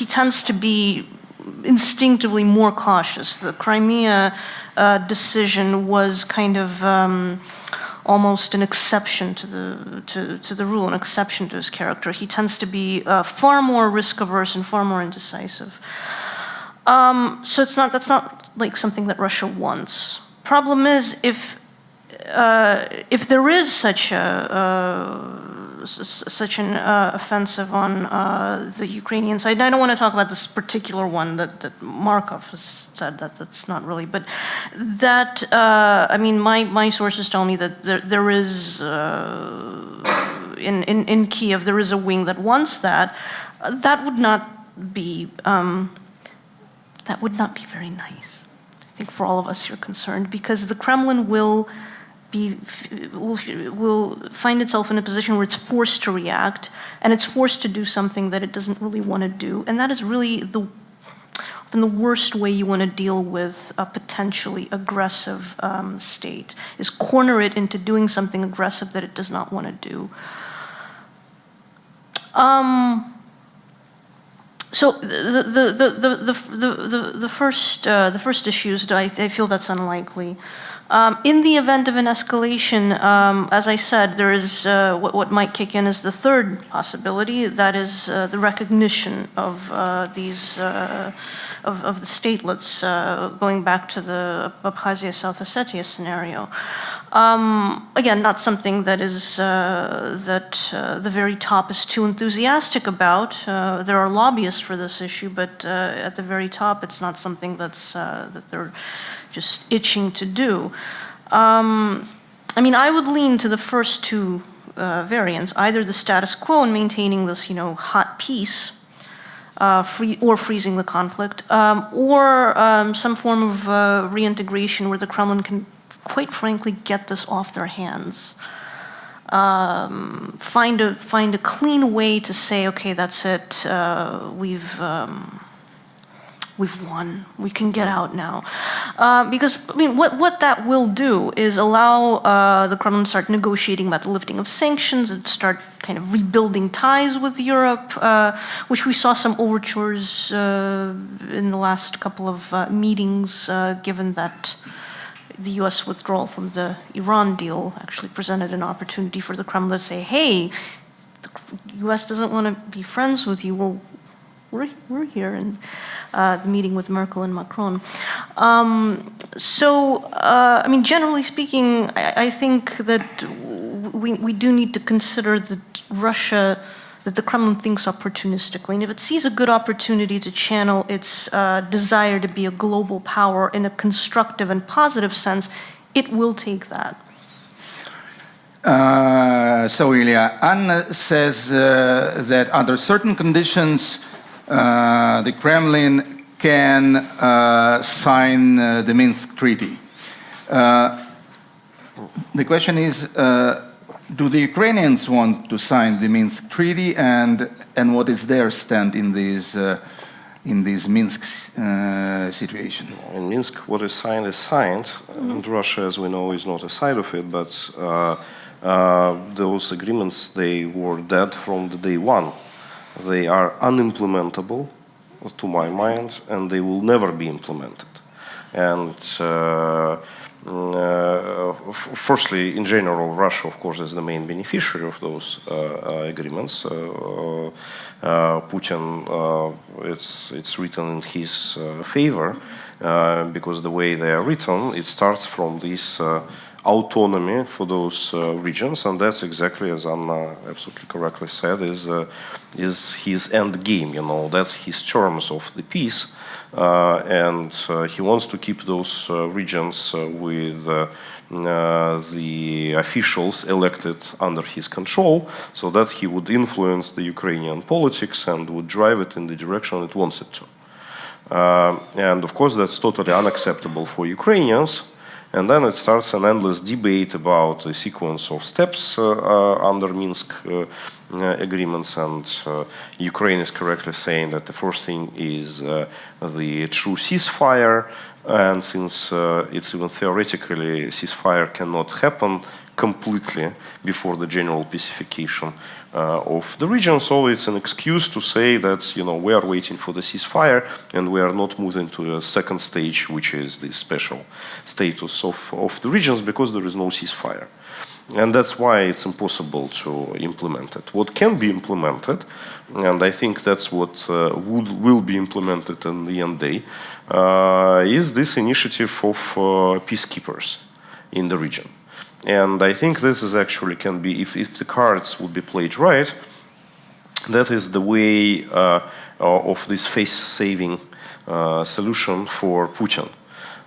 tends to be instinctively more cautious. The Crimea decision was kind of almost an exception to the rule, an exception to his character. He tends to be far more risk averse and far more indecisive. So that's not something that Russia wants. Problem is, if there is such an offensive on the Ukrainian side, and I don't want to talk about this particular one that Markov has said that's not really, but that I mean, my sources tell me that there is in Kiev there is a wing that wants that. That would not be. That would not be very nice, I think, for all of us who are concerned, because the Kremlin will find itself in a position where it's forced to react, and it's forced to do something that it doesn't really want to do, and that is really often the worst way you want to deal with a potentially aggressive state, is corner it into doing something aggressive that it does not want to do. So the first issues, I feel that's unlikely. In the event of an escalation, as I said, there is what might kick in is the third possibility. That is the recognition of these of the statelets, going back to the Abkhazia South Ossetia scenario. Again, not something that is that the very top is too enthusiastic about. There are lobbyists for this issue, but at the very top, it's not something that's that they're just itching to do. I mean, I would lean to the first two variants, either the status quo and maintaining this, hot peace, or freezing the conflict, or some form of reintegration where the Kremlin can, quite frankly, get this off their hands. Find a clean way to say, okay, that's it. We've won. We can get out now. Because, I mean, what that will do is allow the Kremlin to start negotiating about the lifting of sanctions and start kind of rebuilding ties with Europe, which we saw some overtures in the last couple of meetings, given that the U.S. withdrawal from the Iran deal actually presented an opportunity for the Kremlin to say, hey, the U.S. doesn't want to be friends with you. Well, we're here, and the meeting with Merkel and Macron. I mean, generally speaking, I think that we do need to consider that that the Kremlin thinks opportunistically. And if it sees a good opportunity to channel its desire to be a global power in a constructive and positive sense, it will take that. So, Ilya, Anna says that under certain conditions, the Kremlin can sign the Minsk Treaty. The question is, do the Ukrainians want to sign the Minsk Treaty, and what is their stand in this Minsk situation? In Minsk, what is signed, and Russia, as we know, is not a side of it, but those agreements, they were dead from the day one. They are unimplementable, to my mind, and they will never be implemented. And firstly, in general, Russia, of course, is the main beneficiary of those agreements. Putin, it's written in his favor, because the way they are written, it starts from this autonomy for those regions, and that's exactly, as Anna absolutely correctly said, is his end game. You know, that's his terms of the peace, and he wants to keep those regions with the officials elected under his control, so that he would influence the Ukrainian politics and would drive it in the direction it wants it to. And of course, that's totally unacceptable for Ukrainians. And then it starts an endless debate about a sequence of steps under Minsk agreements, and Ukraine is correctly saying that the first thing is the true ceasefire, and since it's even theoretically ceasefire cannot happen completely before the general pacification of the region, so it's an excuse to say that, you know, we are waiting for the ceasefire and we are not moving to a second stage, which is the special status of the regions, because there is no ceasefire. And that's why it's impossible to implement it. What can be implemented, and I think that's what will be implemented in the end day, is this initiative of peacekeepers in the region. And I think this is actually can be, if the cards would be played right, that is the way of this face-saving solution for Putin.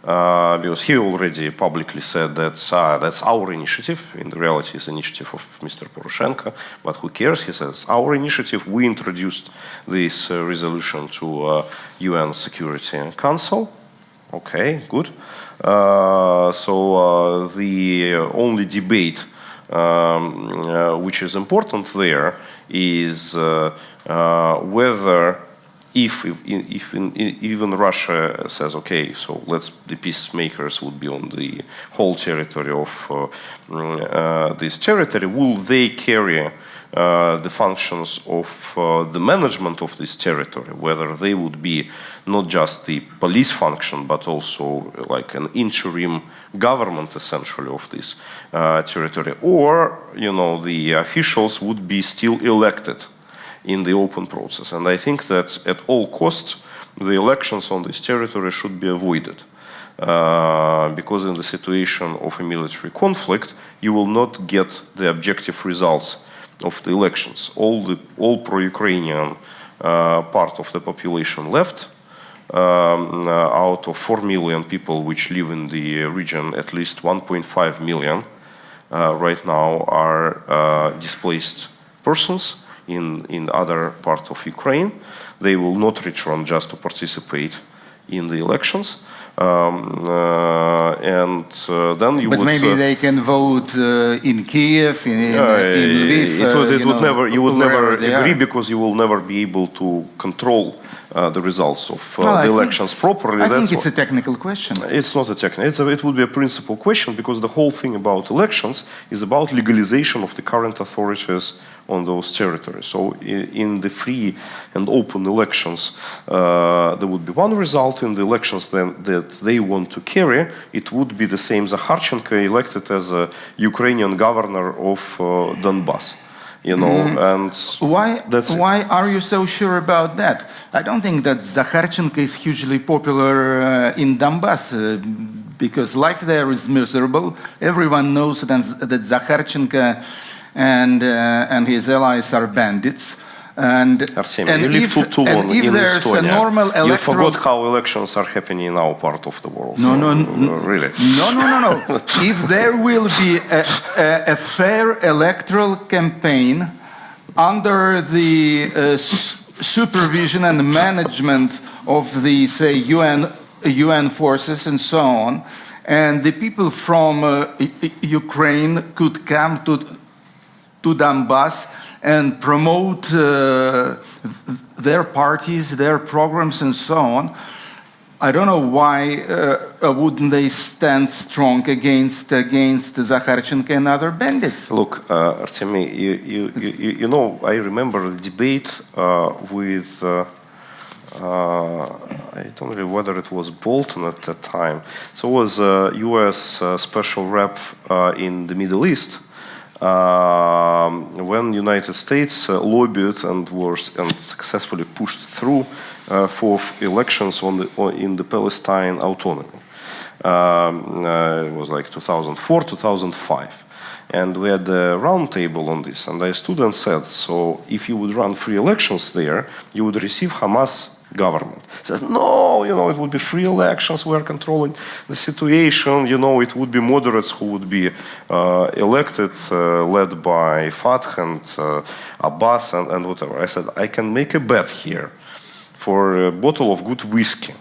Because he already publicly said that that's our initiative. In the reality, it's the initiative of Mr. Poroshenko, but who cares? He says, our initiative, we introduced this resolution to UN Security Council. Okay, good. So the only debate which is important there is whether if even Russia says, okay, so the peacemakers would be on the whole territory of this territory, will they carry the functions of the management of this territory, whether they would be not just the police function, but also like an interim government, essentially, of this territory, or, you know, the officials would be still elected in the open process. And I think that at all costs, the elections on this territory should be avoided. Because in the situation of a military conflict, you will not get the objective results of the elections. All pro-Ukrainian part of the population left. Out of 4 million people which live in the region, at least 1.5 million right now are displaced persons in other parts of Ukraine. They will not return just to participate in the elections. Then you but would... maybe they can vote in Kiev, in Lviv. You would never agree because you will never be able to control the results of the elections properly. I think it's a technical question. It's not a technical. It would be a principal question because the whole thing about elections is about legalization of the current authorities on those territories. So in the free and open elections, there would be one result. In the elections that they want to carry, it would be the same. Zakharchenko elected as a Ukrainian governor of Donbass. And why are you so sure about that? I don't think that Zakharchenko is hugely popular in Donbass because life there is miserable. Everyone knows that Zakharchenko and his allies are bandits. Arseniy, you live too long in Estonia. You forgot how elections are happening in our part of the world. Really? No. If there will be a fair electoral campaign under the supervision and management of the, say, UN forces and so on, and the people from Ukraine could come to Donbass and promote their parties, their programs, and so on. I don't know why wouldn't they stand strong against Zakharchenko and other bandits? Look, Artemy, you know, I remember a debate with, I don't know whether it was Bolton at that time. So it was a US special rep in the Middle East. When United States lobbied and successfully pushed through for elections in the Palestine autonomy. It was like 2004, 2005. And we had a round table on this. And I stood and said, so if you would run free elections there, you would receive Hamas government. Said, no, it would be free elections, we are controlling the situation, it would be moderates who would be elected, led by Fatah and Abbas and whatever. I said, I can make a bet here for a bottle of good whiskey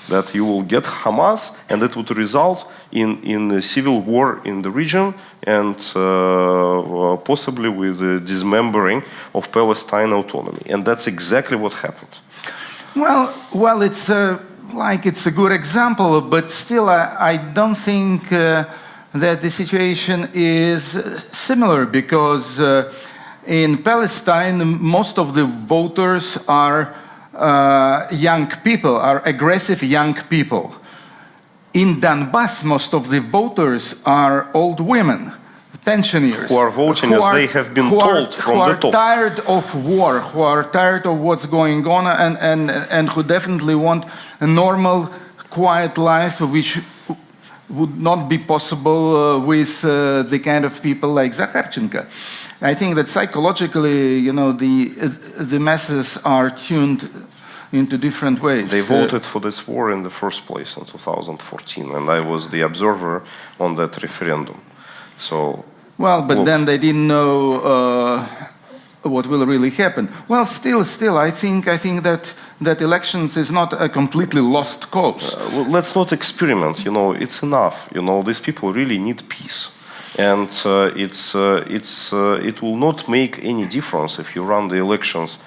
that you will get Hamas and it would result in a civil war in the region and possibly with the dismembering of Palestine autonomy. And that's exactly what happened. Well, it's a good example, but still, I don't think that the situation is similar because in Palestine, most of the voters are young people, are aggressive young people. In Donbass, most of the voters are old women, pensioners. Who are voting as they have been told from the top. Who are tired of war, who are tired of what's going on, and who definitely want a normal, quiet life, which would not be possible with the kind of people like Zakharchenko. I think that psychologically, the masses are tuned into different ways. They voted for this war in the first place in 2014, and I was the observer on that referendum. But then they didn't know what will really happen. Well, still, I think that elections is not a completely lost cause. Let's not experiment. It's enough. These people really need peace, and it will not make any difference if you run the elections.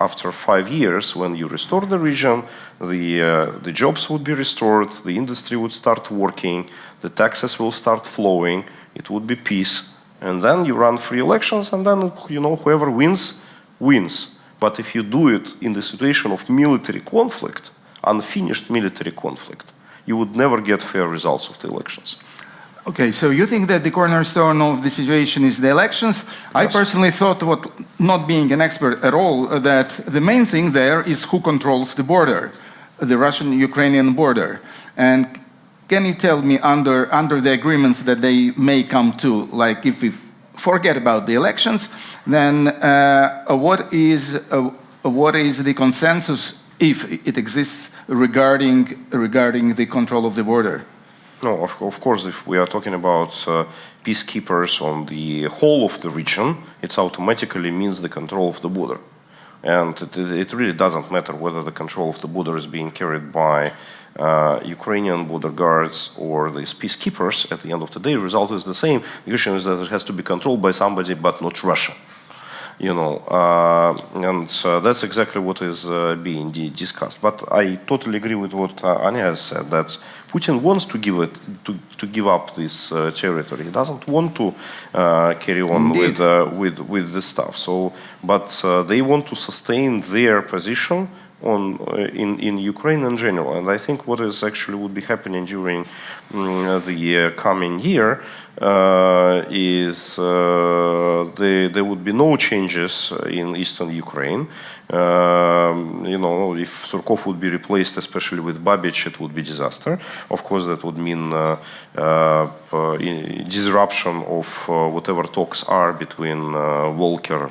After 5 years, when you restore the region, the jobs would be restored, the industry would start working, the taxes will start flowing. It would be peace, and then you run free elections, and then whoever wins, wins. But if you do it in the situation of military conflict, unfinished military conflict, you would never get fair results of the elections. Okay, so you think that the cornerstone of the situation is the elections? Yes. I personally thought, not being an expert at all, that the main thing there is who controls the border, the Russian-Ukrainian border. And can you tell me under the agreements that they may come to, like if we forget about the elections, then what is the consensus, if it exists, regarding the control of the border? No, of course, if we are talking about peacekeepers on the whole of the region, it automatically means the control of the border. And it really doesn't matter whether the control of the border is being carried by Ukrainian border guards or these peacekeepers. At the end of the day, the result is the same. The issue is that it has to be controlled by somebody, but not Russia. You know, and that's exactly what is being discussed. But I totally agree with what Anya has said, that Putin wants to give up this territory. He doesn't want to carry on with this stuff. So, but they want to sustain their position in Ukraine in general. And I think what is actually would be happening during the coming year is there would be no changes in eastern Ukraine. You know, if Surkov would be replaced, especially with Babic, it would be disaster. Of course, that would mean disruption of whatever talks are between Volker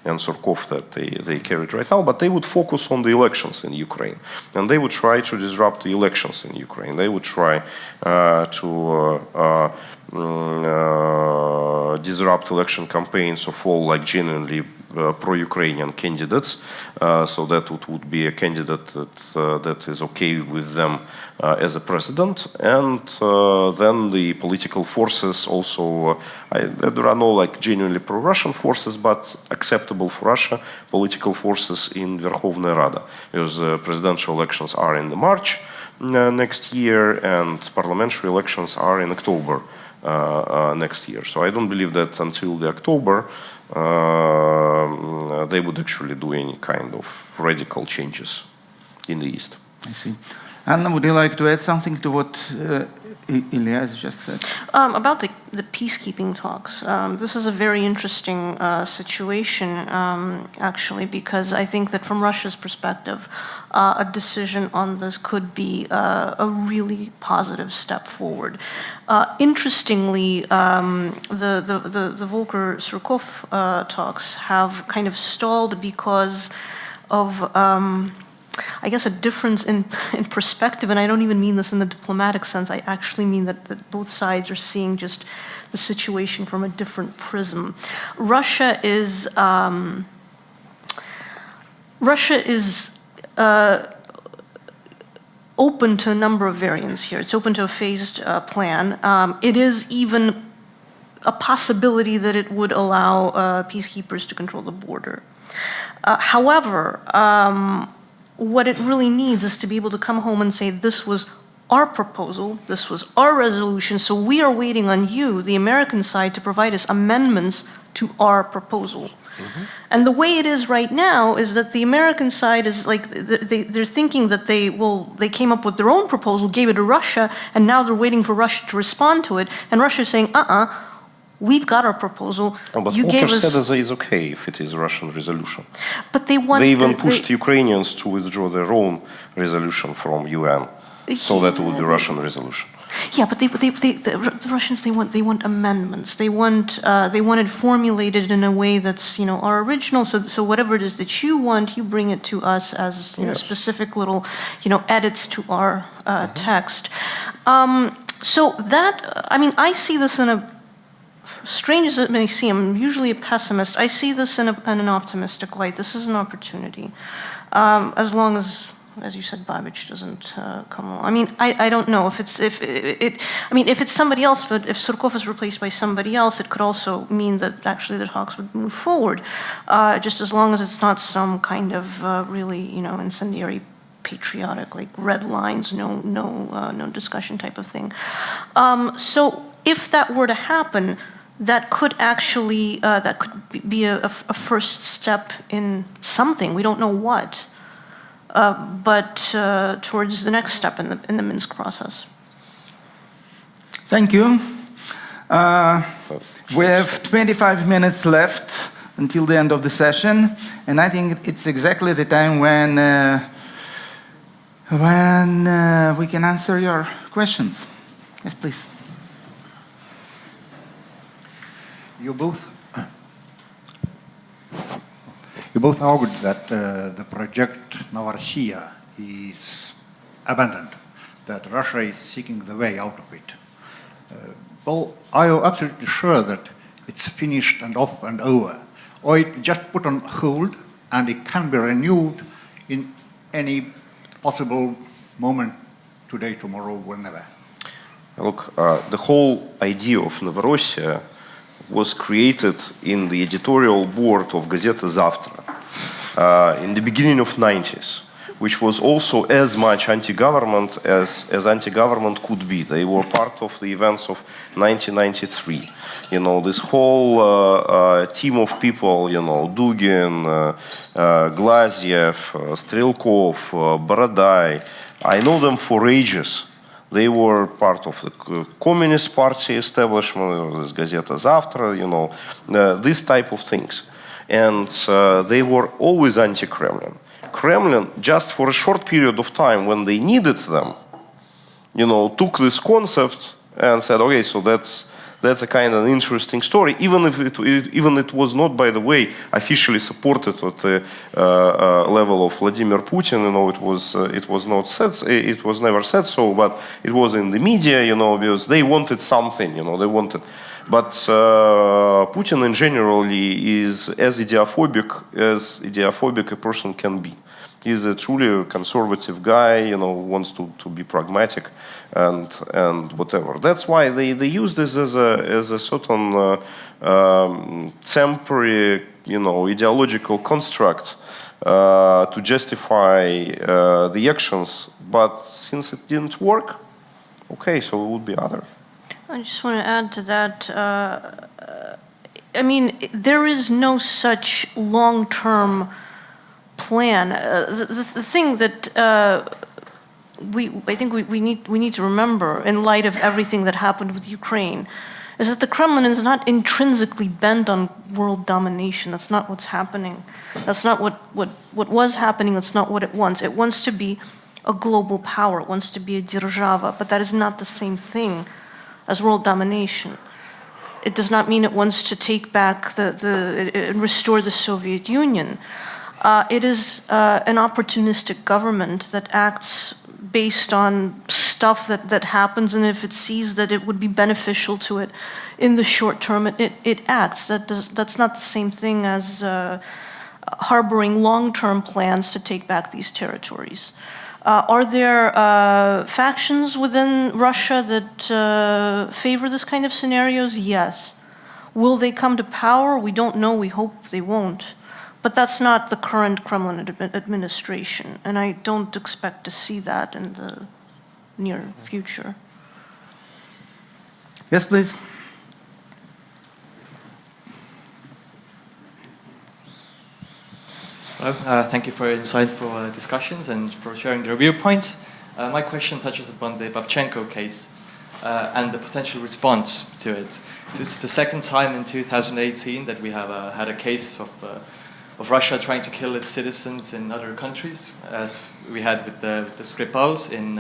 and Surkov that they carried right now. But they would focus on the elections in Ukraine, and they would try to disrupt the elections in Ukraine. They would try to disrupt election campaigns of all like genuinely pro-Ukrainian candidates, so that it would be a candidate that is okay with them as a president, and then the political forces also, there are no like genuinely pro-Russian forces, but acceptable for Russia political forces in Verkhovная Rada, because presidential elections are in March next year, and parliamentary elections are in October next year. So I don't believe that until the October they would actually do any kind of radical changes in the East. I see. Anna, would you like to add something to what Ilya has just said? About the peacekeeping talks, this is a very interesting situation, actually, because I think that from Russia's perspective, a decision on this could be a really positive step forward. Interestingly, the Volker-Surkov talks have kind of stalled because of I guess a difference in perspective, and I don't even mean this in the diplomatic sense. I actually mean that both sides are seeing just the situation from a different prism. Russia is open to a number of variants here. It's open to a phased plan. It is even a possibility that it would allow peacekeepers to control the border. However, what it really needs is to be able to come home and say, this was our proposal, this was our resolution, so we are waiting on you, the American side, to provide us amendments to our proposal. Mm-hmm. And the way it is right now is that the American side is like, they're thinking that they came up with their own proposal, gave it to Russia, and now they're waiting for Russia to respond to it, and Russia's saying, we've got our proposal. Oh, but Volker said that it's okay if it is a Russian resolution. But they want. They even pushed Ukrainians to withdraw their own resolution from UN, so that it would be a Russian resolution. Yeah, but the Russians they want amendments. They want it formulated in a way that's our original. So whatever it is that you want, you bring it to us as specific little edits to our text. So that I see this in a. Strange as it may seem, I'm usually a pessimist. I see this in an optimistic light. This is an opportunity, as long as you said, Babic doesn't come along. I don't know if it's somebody else. But if Surkov is replaced by somebody else, it could also mean that actually the talks would move forward, just as long as it's not some kind of really incendiary, patriotic, like red lines, no discussion type of thing. So if that were to happen, that could actually be a first step in something. We don't know what, but towards the next step in the Minsk process. Thank you. We have 25 minutes left until the end of the session, and I think it's exactly the time when we can answer your questions. Yes, please. You both argued that the project Novorossiya is abandoned that Russia is seeking the way out of it. Well, are you absolutely sure that it's finished and off and over? Or it just put on hold and it can be renewed in any possible moment, today, tomorrow, whenever? Look, the whole idea of Novorossiya was created in the editorial board of Gazeta Zavtra in the beginning of 90s, which was also as much anti-government as anti-government could be. They were part of the events of 1993. You know, this whole team of people, you know, Dugin, Glaziev, Strelkov, Borodai, I know them for ages. They were part of the Communist Party establishment, this Gazeta Zavtra, you know, these type of things. And they were always anti-Kremlin. Kremlin, just for a short period of time when they needed them, you know, took this concept and said, okay, so that's a kind of interesting story, even if it was not, by the way, officially supported at the level of Vladimir Putin. You know, it was not said, it was never said so, but it was in the media, you know, because they wanted something, you know, they wanted. But Putin in general is as ideophobic a person can be. He's a truly conservative guy, you know, wants to be pragmatic and whatever. That's why they use this as a certain temporary, you know, ideological construct to justify the actions. But since it didn't work, okay, so it would be other. I just want to add to that. I mean, there is no such long-term plan. The thing that I think we need to remember, in light of everything that happened with Ukraine, is that the Kremlin is not intrinsically bent on world domination. That's not what's happening. That's not what was happening. That's not what it wants. It wants to be a global power. It wants to be a держава, but that is not the same thing as world domination. It does not mean it wants to take back and restore the Soviet Union. It is an opportunistic government that acts based on stuff that happens, and if it sees that it would be beneficial to it in the short term, it acts. That's not the same thing as harboring long-term plans to take back these territories. Are there factions within Russia that favor this kind of scenarios? Yes. Will they come to power? We don't know. We hope they won't. But that's not the current Kremlin administration, and I don't expect to see that in the near future. Yes, please. Hello, thank you for your insightful discussions and for sharing your viewpoints. My question touches upon the Babchenko case and the potential response to it. It's the second time in 2018 that we have had a case of Russia trying to kill its citizens in other countries, as we had with the Skripals in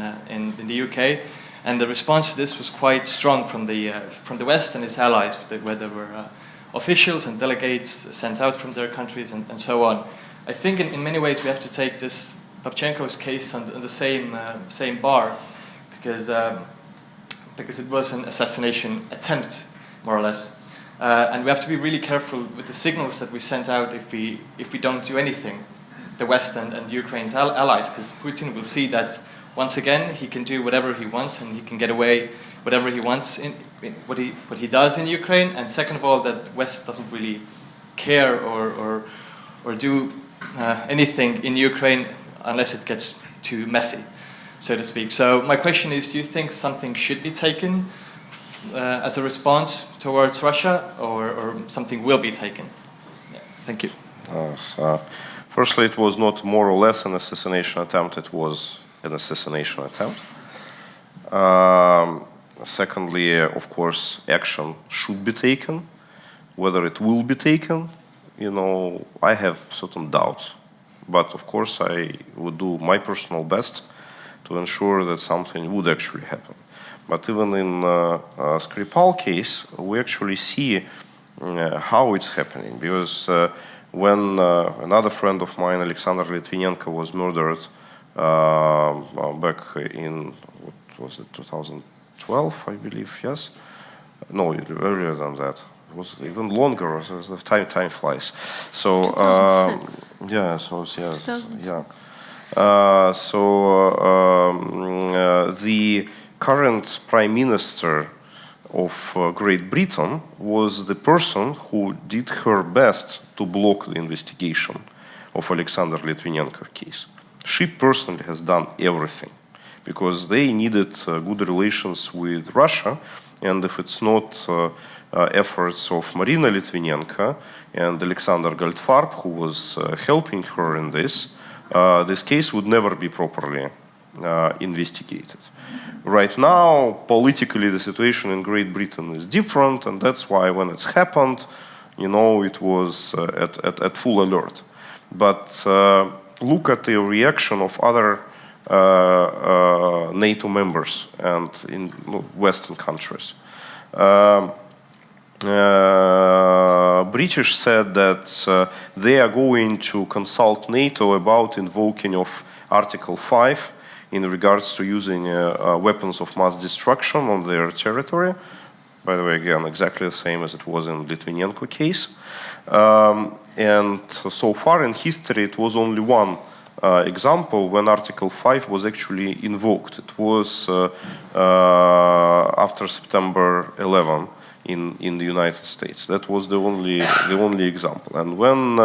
the UK. And the response to this was quite strong from the West and its allies, where there were officials and delegates sent out from their countries and so on. I think in many ways we have to take this Babchenko's case on the same bar, because it was an assassination attempt, more or less. And we have to be really careful with the signals that we send out if we don't do anything, the West and Ukraine's allies, because Putin will see that once again he can do whatever he wants and he can get away whatever he wants in what he does in Ukraine. And second of all, that West doesn't really care or do anything in Ukraine unless it gets too messy, so to speak. So my question is, do you think something should be taken as a response towards Russia, or something will be taken? Yeah. Thank you. Firstly, it was not more or less an assassination attempt, it was an assassination attempt. Secondly, of course, action should be taken. Whether it will be taken, you know, I have certain doubts. But of course, I would do my personal best to ensure that something would actually happen. But even in Skripal case, we actually see how it's happening. Because when another friend of mine, Alexander Litvinenko, was murdered back in, what was it, 2012, I believe, yes? No, earlier than that. It was even longer, so the time flies. So, 2006. yeah, so, yes, 2006. yeah. The current Prime Minister of Great Britain was the person who did her best to block the investigation of Alexander Litvinenko case. She personally has done everything because they needed good relations with Russia, and if it's not efforts of Marina Litvinenko and Alexander Goldfarb, who was helping her in this case would never be properly investigated. Right now, politically, the situation in Great Britain is different, and that's why when it's happened, it was at full alert. But look at the reaction of other NATO members and in Western countries. British said that they are going to consult NATO about invoking of Article 5 in regards to using weapons of mass destruction on their territory. By the way, again, exactly the same as it was in Litvinenko case. And so far in history, it was only one example when Article 5 was actually invoked. It was after September 11 in the United States. That was the only example. And when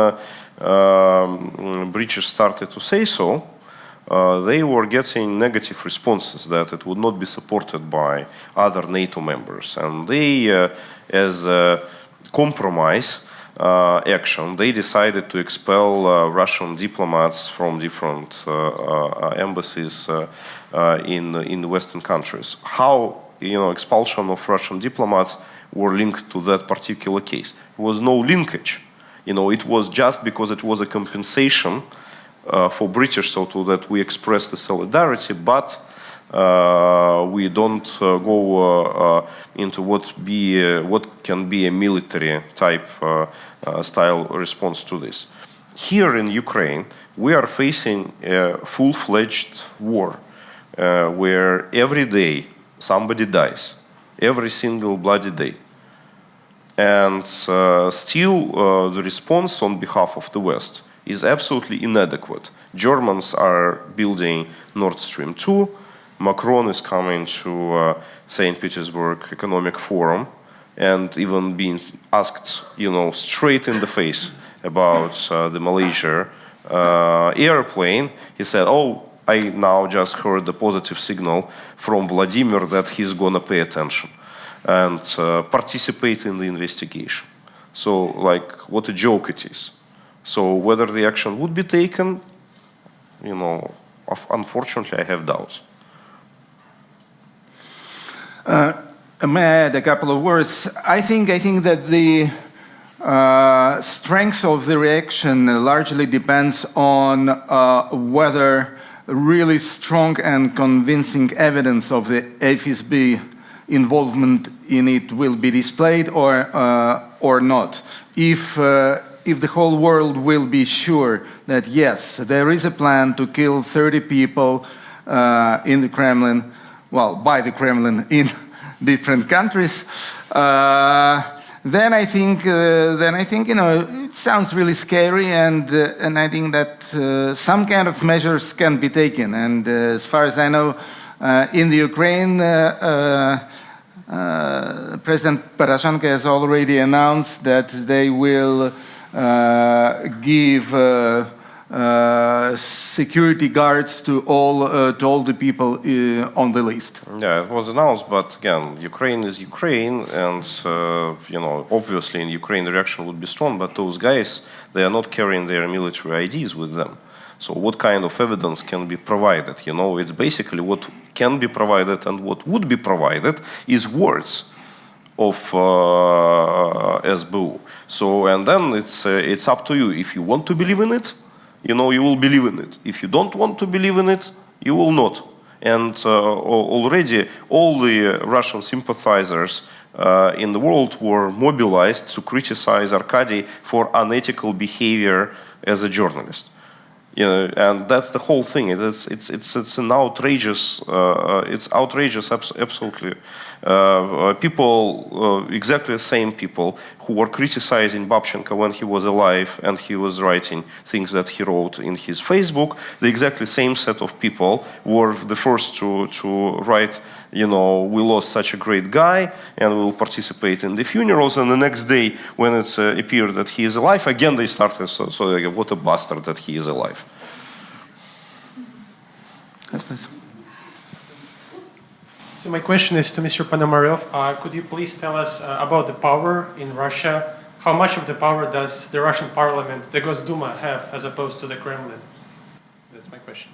British started to say so, they were getting negative responses that it would not be supported by other NATO members. And they, as a compromise action, they decided to expel Russian diplomats from different embassies in Western countries. How, expulsion of Russian diplomats were linked to that particular case? There was no linkage. It was just because it was a compensation for British, so to that we express the solidarity, but we don't go into what can be a military type style response to this. Here in Ukraine, we are facing a full-fledged war where every day somebody dies, every single bloody day. And still the response on behalf of the West is absolutely inadequate. Germans are building Nord Stream 2. Macron is coming to St. Petersburg Economic Forum and even being asked, straight in the face about the Malaysia airplane. He said, I now just heard the positive signal from Vladimir that he's going to pay attention and participate in the investigation. So, what a joke it is. So whether the action would be taken, unfortunately, I have doubts. May I add a couple of words? I think that the strength of the reaction largely depends on whether really strong and convincing evidence of the FSB involvement in it will be displayed or not. If the whole world will be sure that yes, there is a plan to kill 30 people in the Kremlin, by the Kremlin in different countries, then I think it sounds really scary, and I think that some kind of measures can be taken. And as far as I know, in the Ukraine, President Poroshenko has already announced that they will give security guards to all the people on the list. Yeah, it was announced, but again, Ukraine is Ukraine, and obviously in Ukraine the reaction would be strong. But those guys, they are not carrying their military IDs with them. So what kind of evidence can be provided? It's basically what can be provided and what would be provided is words of SBU. So, and then it's up to you. If you want to believe in it, you will believe in it. If you don't want to believe in it, you will not. And already all the Russian sympathizers in the world were mobilized to criticize Arkady for unethical behavior as a journalist. You know, and that's the whole thing. It's an outrageous. It's outrageous, absolutely. People, exactly the same people who were criticizing Babchenko when he was alive and he was writing things that he wrote in his Facebook, the exactly same set of people were the first to write, you know, we lost such a great guy and we will participate in the funerals, and the next day when it appeared that he is alive, again they started, so like, what a bastard that he is alive. Yes, please. So my question is to Mr. Ponomarev. Could you please tell us about the power in Russia? How much of the power does the Russian parliament, the Gosduma, have as opposed to the Kremlin? That's my question.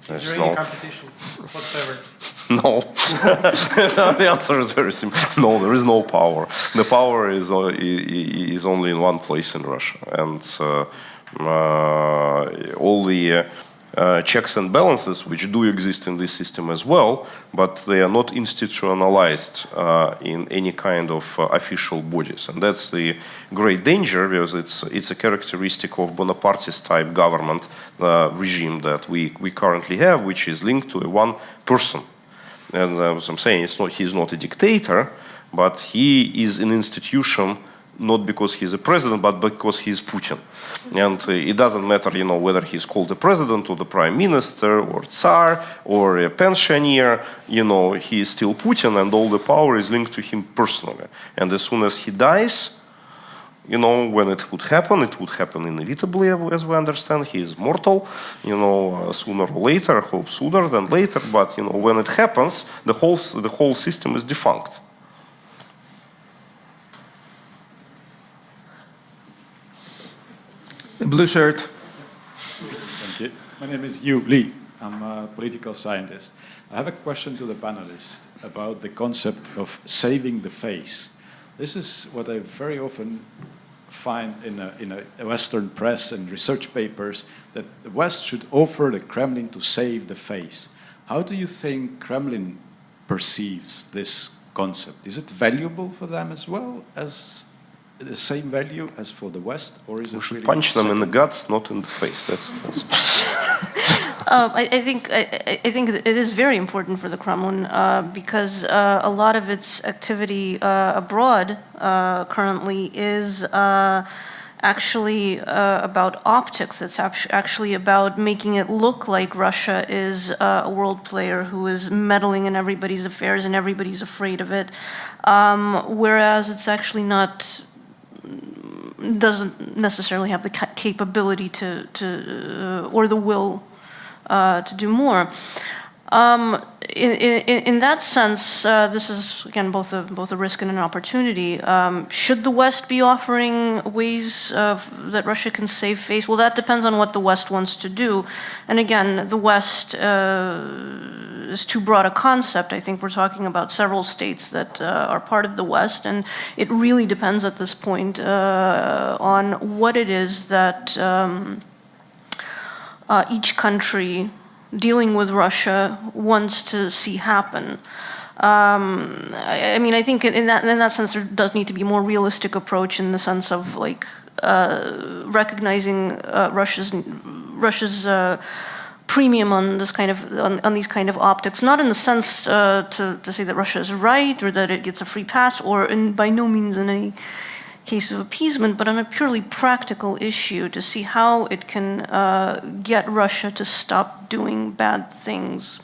Is there any competition whatsoever? No. The answer is very simple. No, there is no power. The power is only in one place in Russia, and all the checks and balances, which do exist in this system as well, but they are not institutionalized in any kind of official bodies. And that's the great danger, because it's a characteristic of Bonapartist type government regime that we currently have, which is linked to one person. And as I'm saying, he's not a dictator, but he is an institution, not because he's a president, but because he's Putin. And it doesn't matter, you know, whether he's called the president or the prime minister or Tsar or a pensioner, you know, he is still Putin, and all the power is linked to him personally. And as soon as he dies, you know, when it would happen inevitably, as we understand. He is mortal, you know, sooner or later, I hope sooner than later, but, you know, when it happens, the whole system is defunct. Blue shirt. Thank you. My name is Yu Li. I'm a political scientist. I have a question to the panelists about the concept of saving the face. This is what I very often find in a Western press and research papers, that the West should offer the Kremlin to save the face. How do you think Kremlin perceives this concept? Is it valuable for them as well as the same value as for the West, or is it? We should really punch them in the guts, not in the face. That's I think it is very important for the Kremlin because a lot of its activity abroad currently is actually about optics. It's actually about making it look like Russia is a world player who is meddling in everybody's affairs and everybody's afraid of it, whereas it's actually not. Doesn't necessarily have the capability to or the will to do more. In that sense, this is again both a risk and an opportunity. Should the West be offering ways that Russia can save face? Well, that depends on what the West wants to do. And again, the West is too broad a concept. I think we're talking about several states that are part of the West, and it really depends at this point on what it is that each country dealing with Russia wants to see happen. I mean, I think in that sense, there does need to be a more realistic approach in the sense of like recognizing Russia's premium on this kind of on these kind of optics, not in the sense to say that Russia is right or that it gets a free pass, or by no means in any case of appeasement, but on a purely practical issue to see how it can get Russia to stop doing bad things.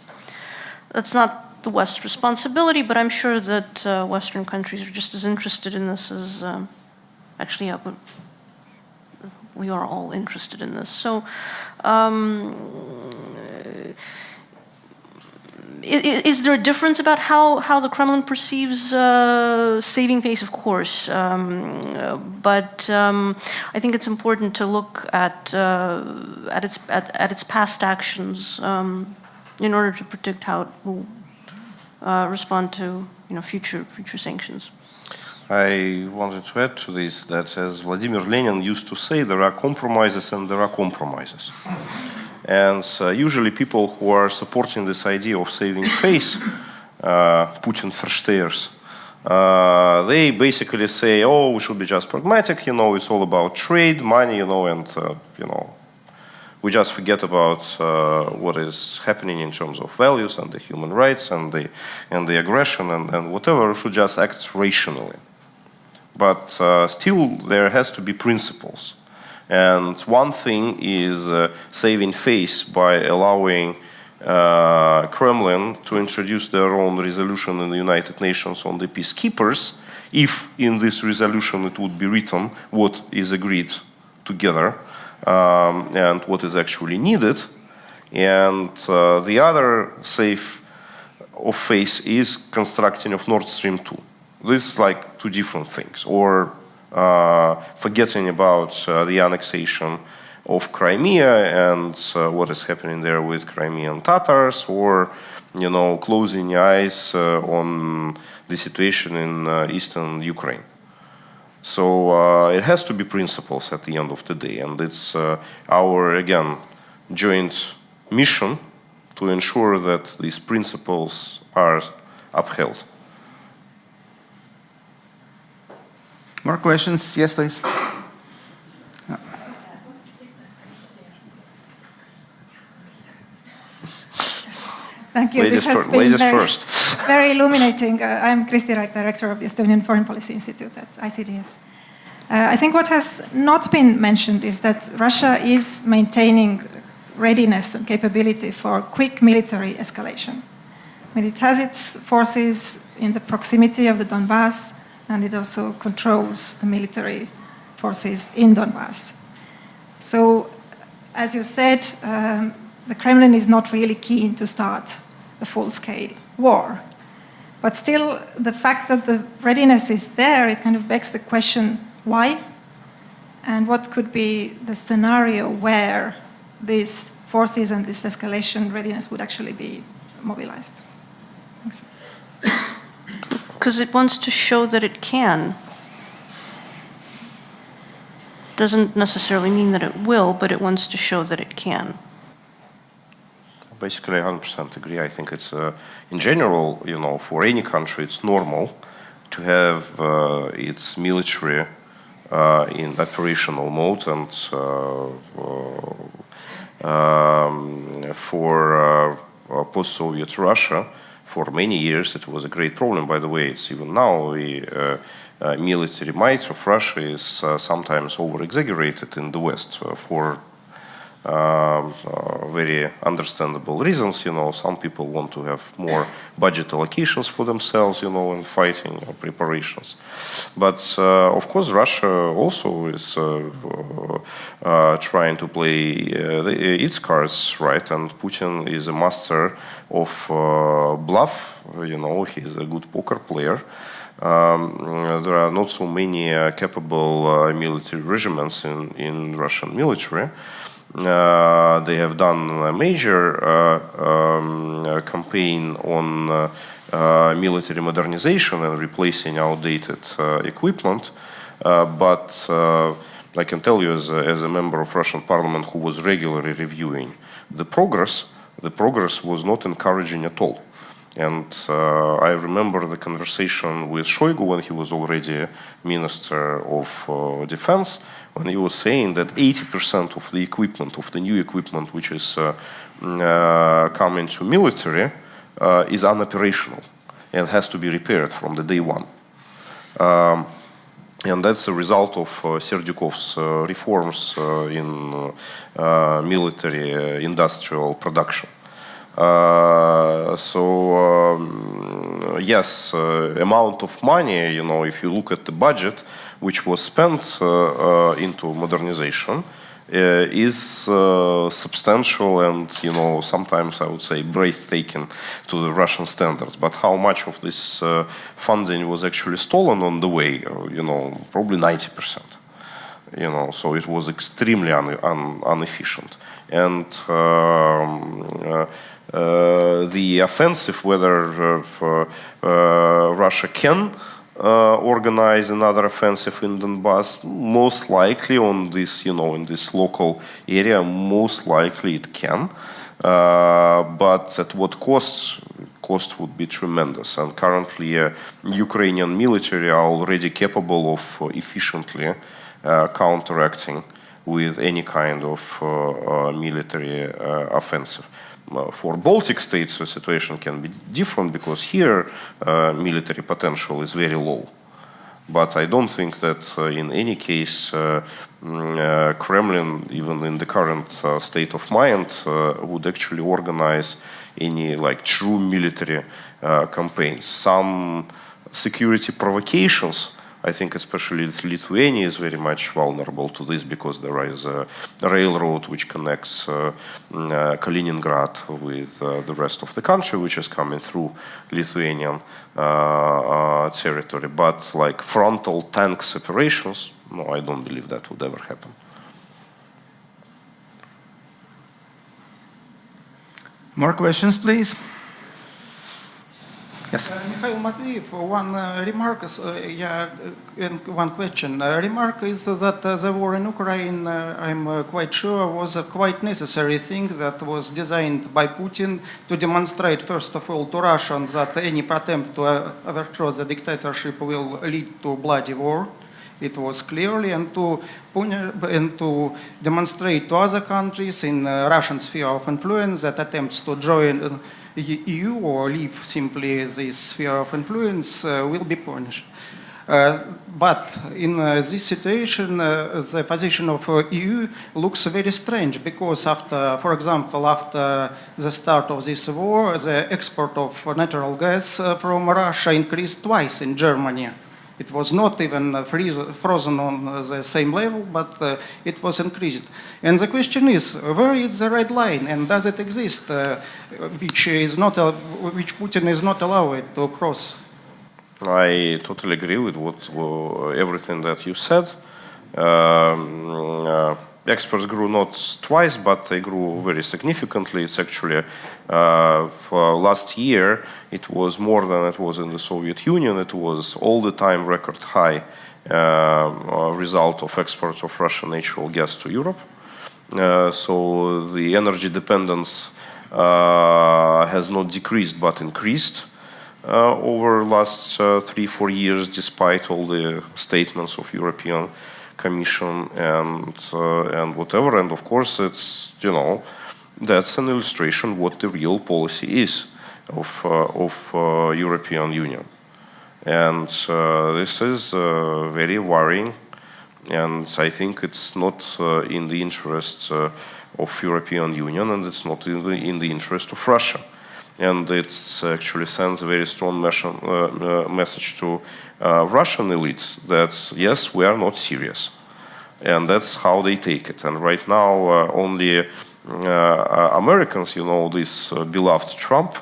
That's not the West's responsibility, but I'm sure that Western countries are just as interested in this as actually we are all interested in this. So is there a difference about how the Kremlin perceives saving face? Of course, but I think it's important to look at its past actions in order to predict how it will respond to future sanctions. I wanted to add to this that, as Vladimir Lenin used to say, there are compromises and there are compromises. And usually people who are supporting this idea of saving face, Putin verstehers, they basically say, oh, we should be just pragmatic, it's all about trade, money, and, We just forget about what is happening in terms of values and the human rights and the aggression and whatever. We should just act rationally. But still, there has to be principles. And one thing is saving face by allowing Kremlin to introduce their own resolution in the United Nations on the peacekeepers, if in this resolution it would be written what is agreed together and what is actually needed. And the other save of face is constructing of Nord Stream 2. This is like two different things. Or forgetting about the annexation of Crimea and what is happening there with Crimean Tatars, or closing your eyes on the situation in eastern Ukraine. So it has to be principles at the end of the day, and it's our, again, joint mission to ensure that these principles are upheld. More questions? Yes, please. Thank you. Ladies, This has been first. very illuminating. I'm Kristi Raik, Director of the Estonian Foreign Policy Institute at ICDS. I think what has not been mentioned is that Russia is maintaining readiness and capability for quick military escalation. I mean, it has its forces in the proximity of the Donbass, and it also controls the military forces in Donbass. So, as you said, the Kremlin is not really keen to start a full-scale war. But still, the fact that the readiness is there, it kind of begs the question, why? And what could be the scenario where these forces and this escalation readiness would actually be mobilized? Thanks. Because it wants to show that it can. Doesn't necessarily mean that it will, but it wants to show that it can. Basically, I 100% agree. I think it's, in general, for any country, it's normal to have its military in operational mode, and for post-Soviet Russia, for many years, it was a great problem. By the way, it's even now the military might of Russia is sometimes over-exaggerated in the West for very understandable reasons. Some people want to have more budget allocations for themselves, in fighting preparations. But of course, Russia also is trying to play its cards right, and Putin is a master of bluff. He's a good poker player. There are not so many capable military regiments in Russian military. They have done a major campaign on military modernization and replacing outdated equipment. But I can tell you, as a member of Russian parliament who was regularly reviewing the progress was not encouraging at all. And I remember the conversation with Shoigu when he was already Minister of Defense, when he was saying that 80% of the equipment, of the new equipment which is coming to military, is unoperational and has to be repaired from the day one. And that's a result of Serdyukov's reforms in military industrial production. Yes, amount of money, if you look at the budget which was spent into modernization, is substantial and, sometimes I would say breathtaking to the Russian standards. But how much of this funding was actually stolen on the way? Probably 90%. So it was extremely inefficient. And the offensive, whether Russia can organize another offensive in Donbass, most likely on this, in this local area, most likely it can. But at what cost? Cost would be tremendous. And currently, Ukrainian military are already capable of efficiently counteracting with any kind of military offensive. For Baltic states, the situation can be different because here military potential is very low. But I don't think that in any case Kremlin, even in the current state of mind, would actually organize any like true military campaigns. Some security provocations, I think especially Lithuania is very much vulnerable to this because there is a railroad which connects Kaliningrad with the rest of the country, which is coming through Lithuanian territory. But like frontal tanks operations, no, I don't believe that would ever happen. More questions, please? Yes. Mikhail Matveev, one remark and one question. Remark is that the war in Ukraine, I'm quite sure, was a quite necessary thing that was designed by Putin to demonstrate, first of all, to Russians that any attempt to overthrow the dictatorship will lead to bloody war. It was clearly, and to demonstrate to other countries in Russian sphere of influence that attempts to join EU or leave simply this sphere of influence will be punished. But in this situation, the position of EU looks very strange because after, for example, after the start of this war, the export of natural gas from Russia increased twice in Germany. It was not even frozen on the same level, but it was increased. And the question is, where is the red line, and does it exist, which Putin is not allowed to cross? I totally agree with everything that you said. Exports grew not twice, but they grew very significantly. It's actually, for last year, it was more than it was in the Soviet Union. It was all the time record high result of exports of Russian natural gas to Europe. So the energy dependence has not decreased but increased over the last 3-4 years, despite all the statements of European Commission and whatever. And of course, it's, you know, that's an illustration what the real policy is of European Union. And this is very worrying, and I think it's not in the interest of European Union, and it's not in the interest of Russia. And it actually sends a very strong message to Russian elites that, yes, we are not serious. And that's how they take it. And right now, only Americans, you know, this beloved Trump,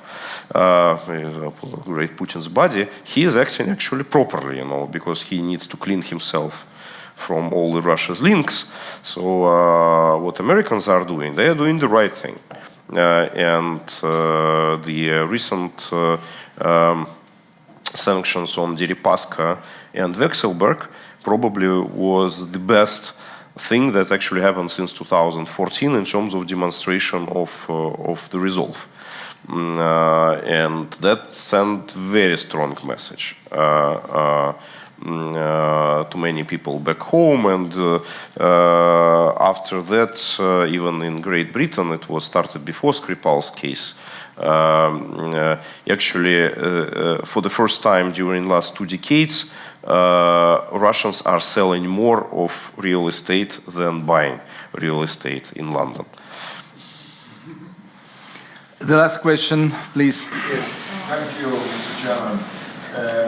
great Putin's buddy, he is acting actually properly, you know, because he needs to clean himself from all the Russia's links. So what Americans are doing, they are doing the right thing. And the recent sanctions on Deripaska and Vekselberg probably was the best thing that actually happened since 2014 in terms of demonstration of the resolve. And that sent very strong message to many people back home, and after that, even in Great Britain, it was started before Skripal's case. Actually, for the first time during the last 2 decades, Russians are selling more of real estate than buying real estate in London. The last question, please. Yes, thank you, Mr. Chairman.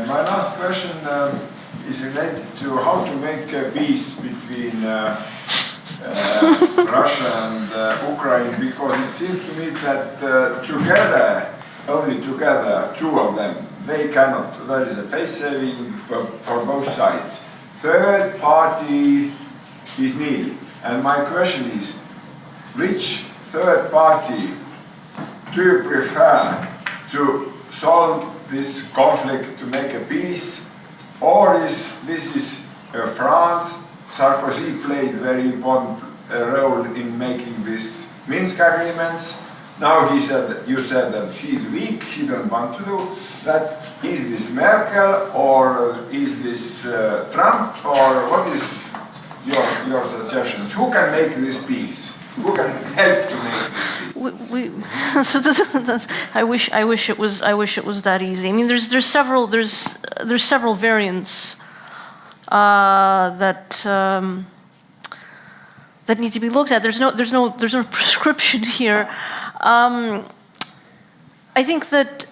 My last question is related to how to make a peace between Russia and Ukraine, because it seems to me that together, only together, two of them, they cannot. There is a face saving for both sides. Third party is needed. And my question is, which third party do you prefer to solve this conflict, to make a peace? Or is France? Sarkozy played a very important role in making these Minsk agreements. Now you said that he's weak, he don't want to do that. Is this Merkel or is this Trump, or what is your suggestions? Who can make this peace? Who can help to make this peace? So I wish it was that easy. I mean, there's several variants that need to be looked at. There's no prescription here. I think that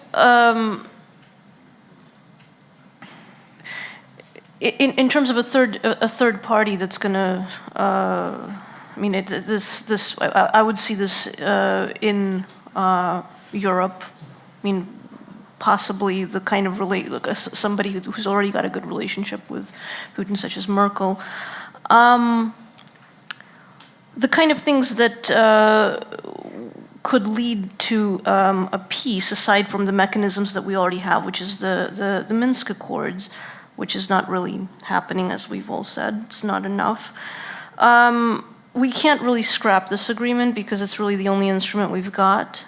in terms of a third party that's going to, I mean, I would see this in Europe. I mean, possibly the kind of somebody who's already got a good relationship with Putin, such as Merkel. The kind of things that could lead to a peace, aside from the mechanisms that we already have, which is the Minsk Accords, which is not really happening, as we've all said. It's not enough. We can't really scrap this agreement because it's really the only instrument we've got.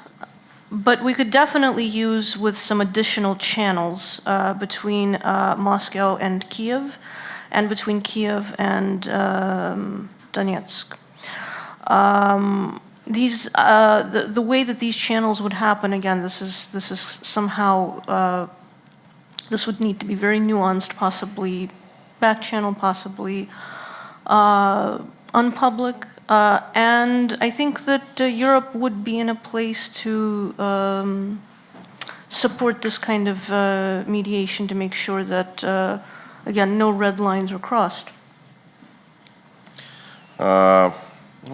But we could definitely use with some additional channels between Moscow and Kiev, and between Kiev and Donetsk. The way that these channels would happen, again, this is somehow, this would need to be very nuanced, possibly back channel, possibly unpublic, and I think that Europe would be in a place to support this kind of mediation to make sure that, again, no red lines are crossed. Well,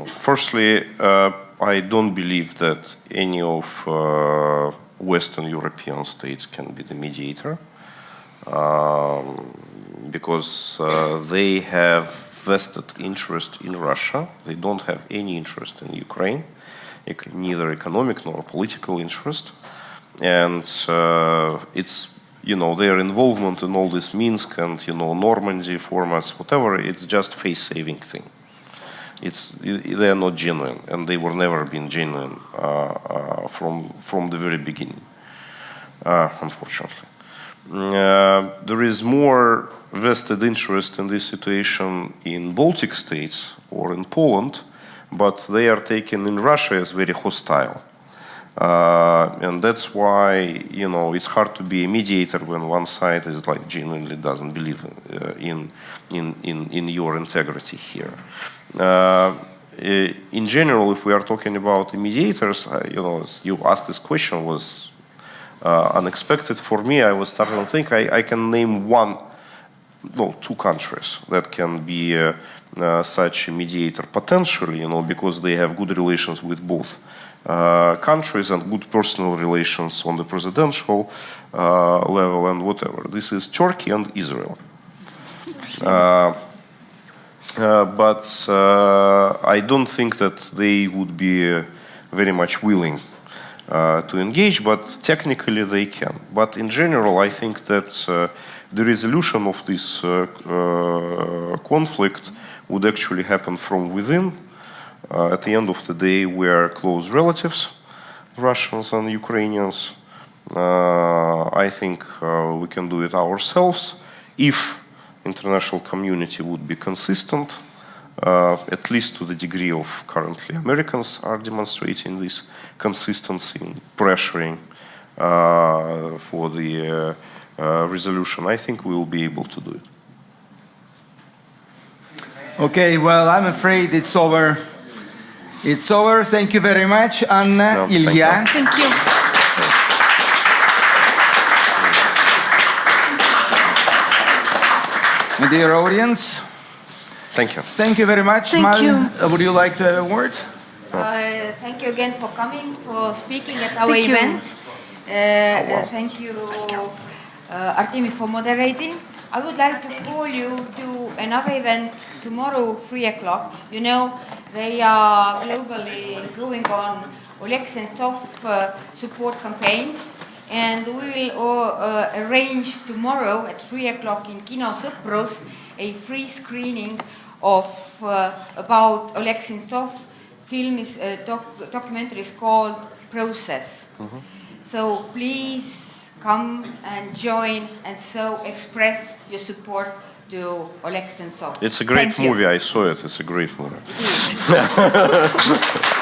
firstly, I don't believe that any of Western European states can be the mediator, because they have vested interest in Russia. They don't have any interest in Ukraine, neither economic nor political interest. And it's, their involvement in all this Minsk and, Normandy formats, whatever, it's just face-saving thing. They are not genuine, and they were never been genuine from the very beginning, unfortunately. There is more vested interest in this situation in Baltic states or in Poland, but they are taken in Russia as very hostile. And that's why, it's hard to be a mediator when one side is like genuinely doesn't believe in your integrity here. In general, if we are talking about the mediators, you asked this question was unexpected for me. I was starting to think I can name two countries that can be such a mediator potentially, because they have good relations with both countries and good personal relations on the presidential level and whatever. This is Turkey and Israel. But I don't think that they would be very much willing to engage, but technically they can. But in general, I think that the resolution of this conflict would actually happen from within. At the end of the day, we are close relatives, Russians and Ukrainians. I think we can do it ourselves if international community would be consistent, at least to the degree of currently Americans are demonstrating this consistency in pressuring for the resolution. I think we will be able to do it. Okay, well, I'm afraid it's over. It's over. Thank you very much, Anna, Ilya. Thank you. My dear audience. Thank you. Thank you very much. Thank you. Would you like to have a word? Thank you again for coming, for speaking at our Thank you. event. Thank you, Artemi, for moderating. I would like to call you to another event tomorrow, 3 o'clock. They are globally going on Oleg Sentsov support campaigns. And we will arrange tomorrow at 3 o'clock in Kino Sopros a free screening of about Oleg Sentsov. Film is documentary is called Process. So please come and join and so express your support to Oleg Sentsov. It's a great Thank you. movie. I saw it. It's a great movie. It is.